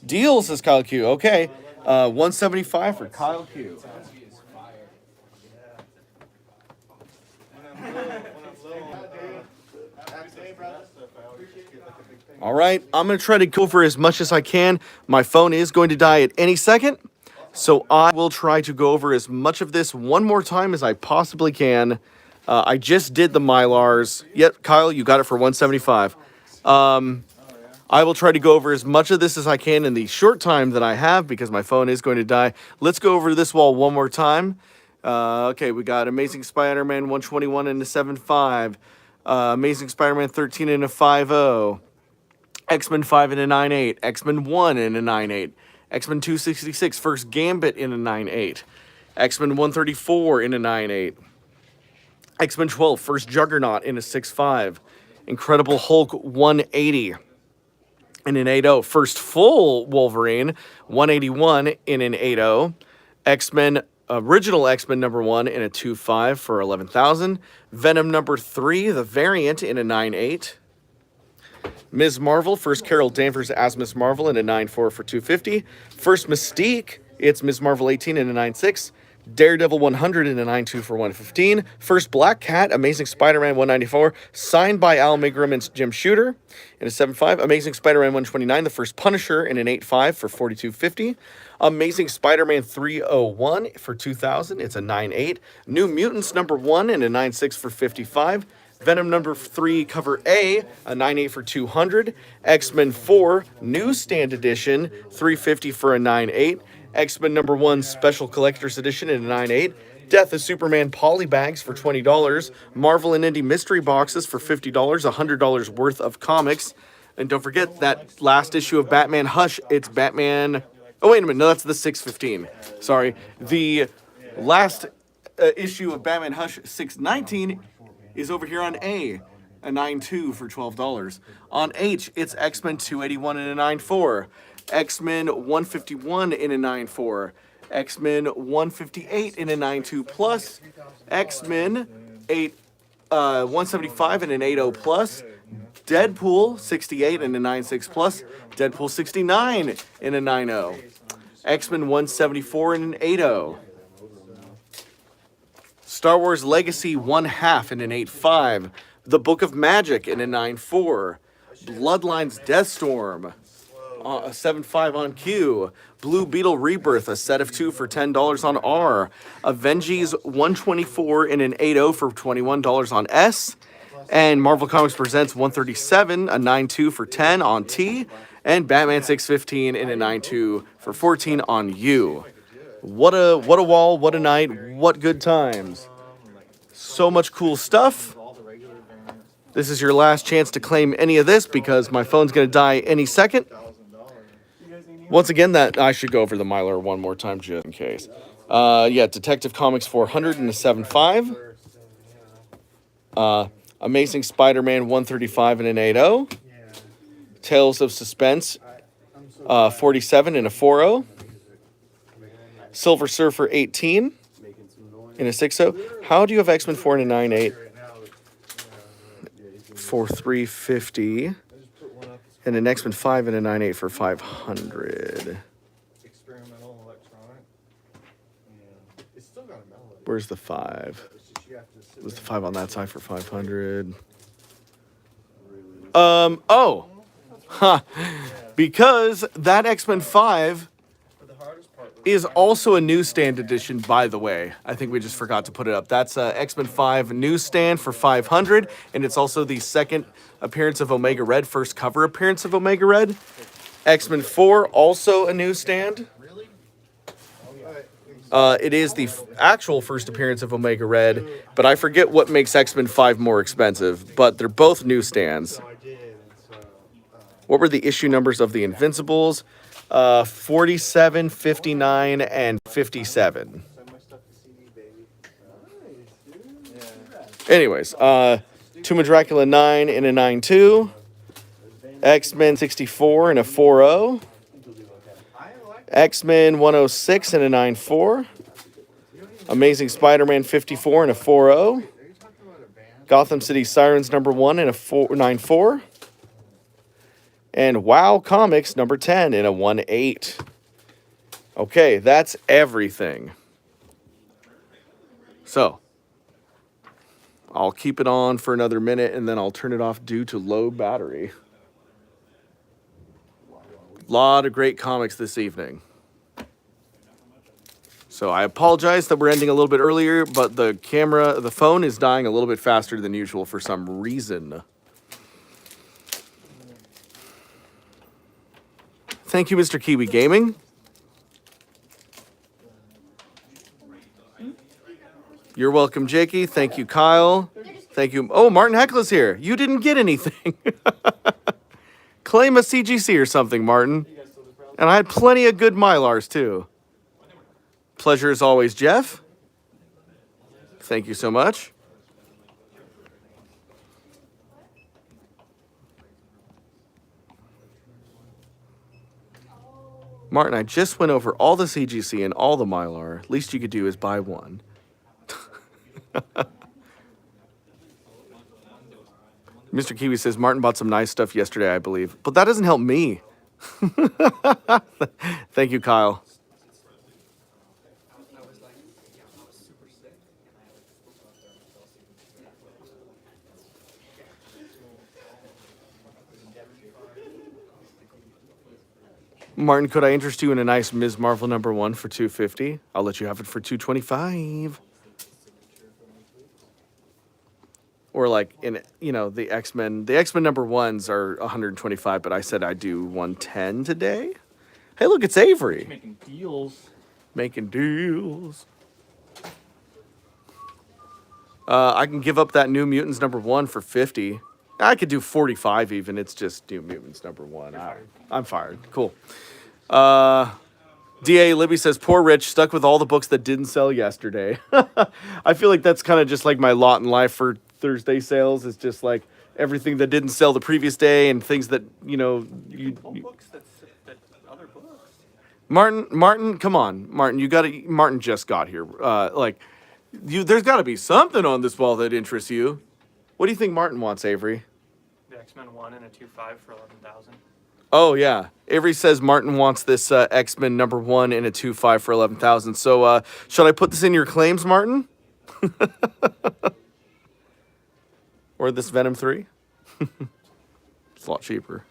A: Deal, says Kyle Q. Okay, 175 for Kyle Q. All right, I'm going to try to go over as much as I can. My phone is going to die at any second. So I will try to go over as much of this one more time as I possibly can. I just did the Mylars. Yep, Kyle, you got it for 175. I will try to go over as much of this as I can in the short time that I have because my phone is going to die. Let's go over this wall one more time. Okay, we got Amazing Spider-Man 121 in a 7.5. Amazing Spider-Man 13 in a 5.0. X-Men 5 in a 9.8. X-Men 1 in a 9.8. X-Men 266, First Gambit in a 9.8. X-Men 134 in a 9.8. X-Men 12, First Juggernaut in a 6.5. Incredible Hulk 180 in an 8.0. First Full Wolverine 181 in an 8.0. X-Men Original X-Men number 1 in a 2.5 for 11,000. Venom number 3, the variant, in a 9.8. Ms. Marvel, First Carol Danvers as Ms. Marvel in a 9.4 for 250. First Mystique, it's Ms. Marvel 18 in a 9.6. Daredevil 100 in a 9.2 for 115. First Black Cat, Amazing Spider-Man 194, signed by Al Milgrom and Jim Shooter in a 7.5. Amazing Spider-Man 129, the First Punisher in an 8.5 for 42.50. Amazing Spider-Man 301 for 2,000, it's a 9.8. New Mutants number 1 in a 9.6 for 55. Venom number 3 cover A 9.8 for 200. X-Men 4 newsstand edition 350 for a 9.8. X-Men number 1 special collector's edition in a 9.8. Death of Superman polybags for $20. Marvel and Indie mystery boxes for $50. $100 worth of comics. And don't forget that last issue of Batman Hush. It's Batman. Oh wait a minute, no, that's the 615. Sorry, the last issue of Batman Hush 619 is over here on A 9.2 for $12. On H, it's X-Men 281 in a 9.4. X-Men 151 in a 9.4. X-Men 158 in a 9.2 plus. X-Men 175 in an 8.0 plus. Deadpool 68 in a 9.6 plus. Deadpool 69 in a 9.0. X-Men 174 in an 8.0. Star Wars Legacy 1/2 in an 8.5. The Book of Magic in a 9.4. Bloodlines Deathstorm, a 7.5 on Q. Blue Beetle Rebirth, a set of 2 for $10 on R. Avengees 124 in an 8.0 for $21 on S. And Marvel Comics Presents 137, a 9.2 for 10 on T. And Batman 615 in a 9.2 for 14 on U. What a wall, what a night, what good times. So much cool stuff. This is your last chance to claim any of this because my phone's going to die any second. Once again, that I should go over the Mylar one more time just in case. Yeah, Detective Comics 400 in a 7.5. Amazing Spider-Man 135 in an 8.0. Tales of Suspense 47 in a 4.0. Silver Surfer 18 in a 6.0. How do you have X-Men 4 in a 9.8 for 350 and an X-Men 5 in a 9.8 for 500?
B: Experimental electronic. Yeah. It's still got a melody.
A: Where's the 5? Was the 5 on that side for 500? Because that X-Men 5 is also a newsstand edition, by the way. I think we just forgot to put it up. That's X-Men 5 newsstand for 500, and it's also the second appearance of Omega Red, first cover appearance of Omega Red. X-Men 4, also a newsstand. It is the actual first appearance of Omega Red, but I forget what makes X-Men 5 more expensive, but they're both newsstands. What were the issue numbers of the Invincibles? 47, 59, and 57. Anyways, Tomb of Dracula 9 in a 9.2. X-Men 64 in a 4.0. X-Men 106 in a 9.4. Amazing Spider-Man 54 in a 4.0. Gotham City Sirens number 1 in a 9.4. And WoW Comics number 10 in a 1.8. Okay, that's everything. So, I'll keep it on for another minute and then I'll turn it off due to low battery. Lot of great comics this evening. So I apologize that we're ending a little bit earlier, but the phone is dying a little bit faster than usual for some reason. Thank you, Mr. Kiwi Gaming. You're welcome, Jakey. Thank you, Kyle. Thank you. Oh, Martin Heckler's here. You didn't get anything. Claim a CGC or something, Martin. And I had plenty of good Mylars, too. Pleasure as always, Jeff. Thank you so much. Martin, I just went over all the CGC and all the Mylar. Least you could do is buy one. Mr. Kiwi says, Martin bought some nice stuff yesterday, I believe. But that doesn't help me. Thank you, Kyle. Martin, could I interest you in a nice Ms. Marvel #1 for $250? I'll let you have it for $225. Or like in the X-Men. The X-Men #1s are $125, but I said I'd do $110 today. Hey, look, it's Avery.
E: Making deals.
A: Making deals. I can give up that New Mutants #1 for $50. I could do $45 even. It's just New Mutants #1. I'm fired. Cool. D.A. Libby says, poor Rich, stuck with all the books that didn't sell yesterday. I feel like that's kind of just like my lot in life for Thursday sales. It's just like everything that didn't sell the previous day and things that,
E: Books that other books.
A: Martin, come on. Martin just got here. There's got to be something on this wall that interests you. What do you think Martin wants, Avery?
E: The X-Men 1 and a 2.5 for $11,000.
A: Oh, yeah. Avery says Martin wants this X-Men #1 and a 2.5 for $11,000. So should I put this in your claims, Martin? Or this Venom 3? It's a lot cheaper.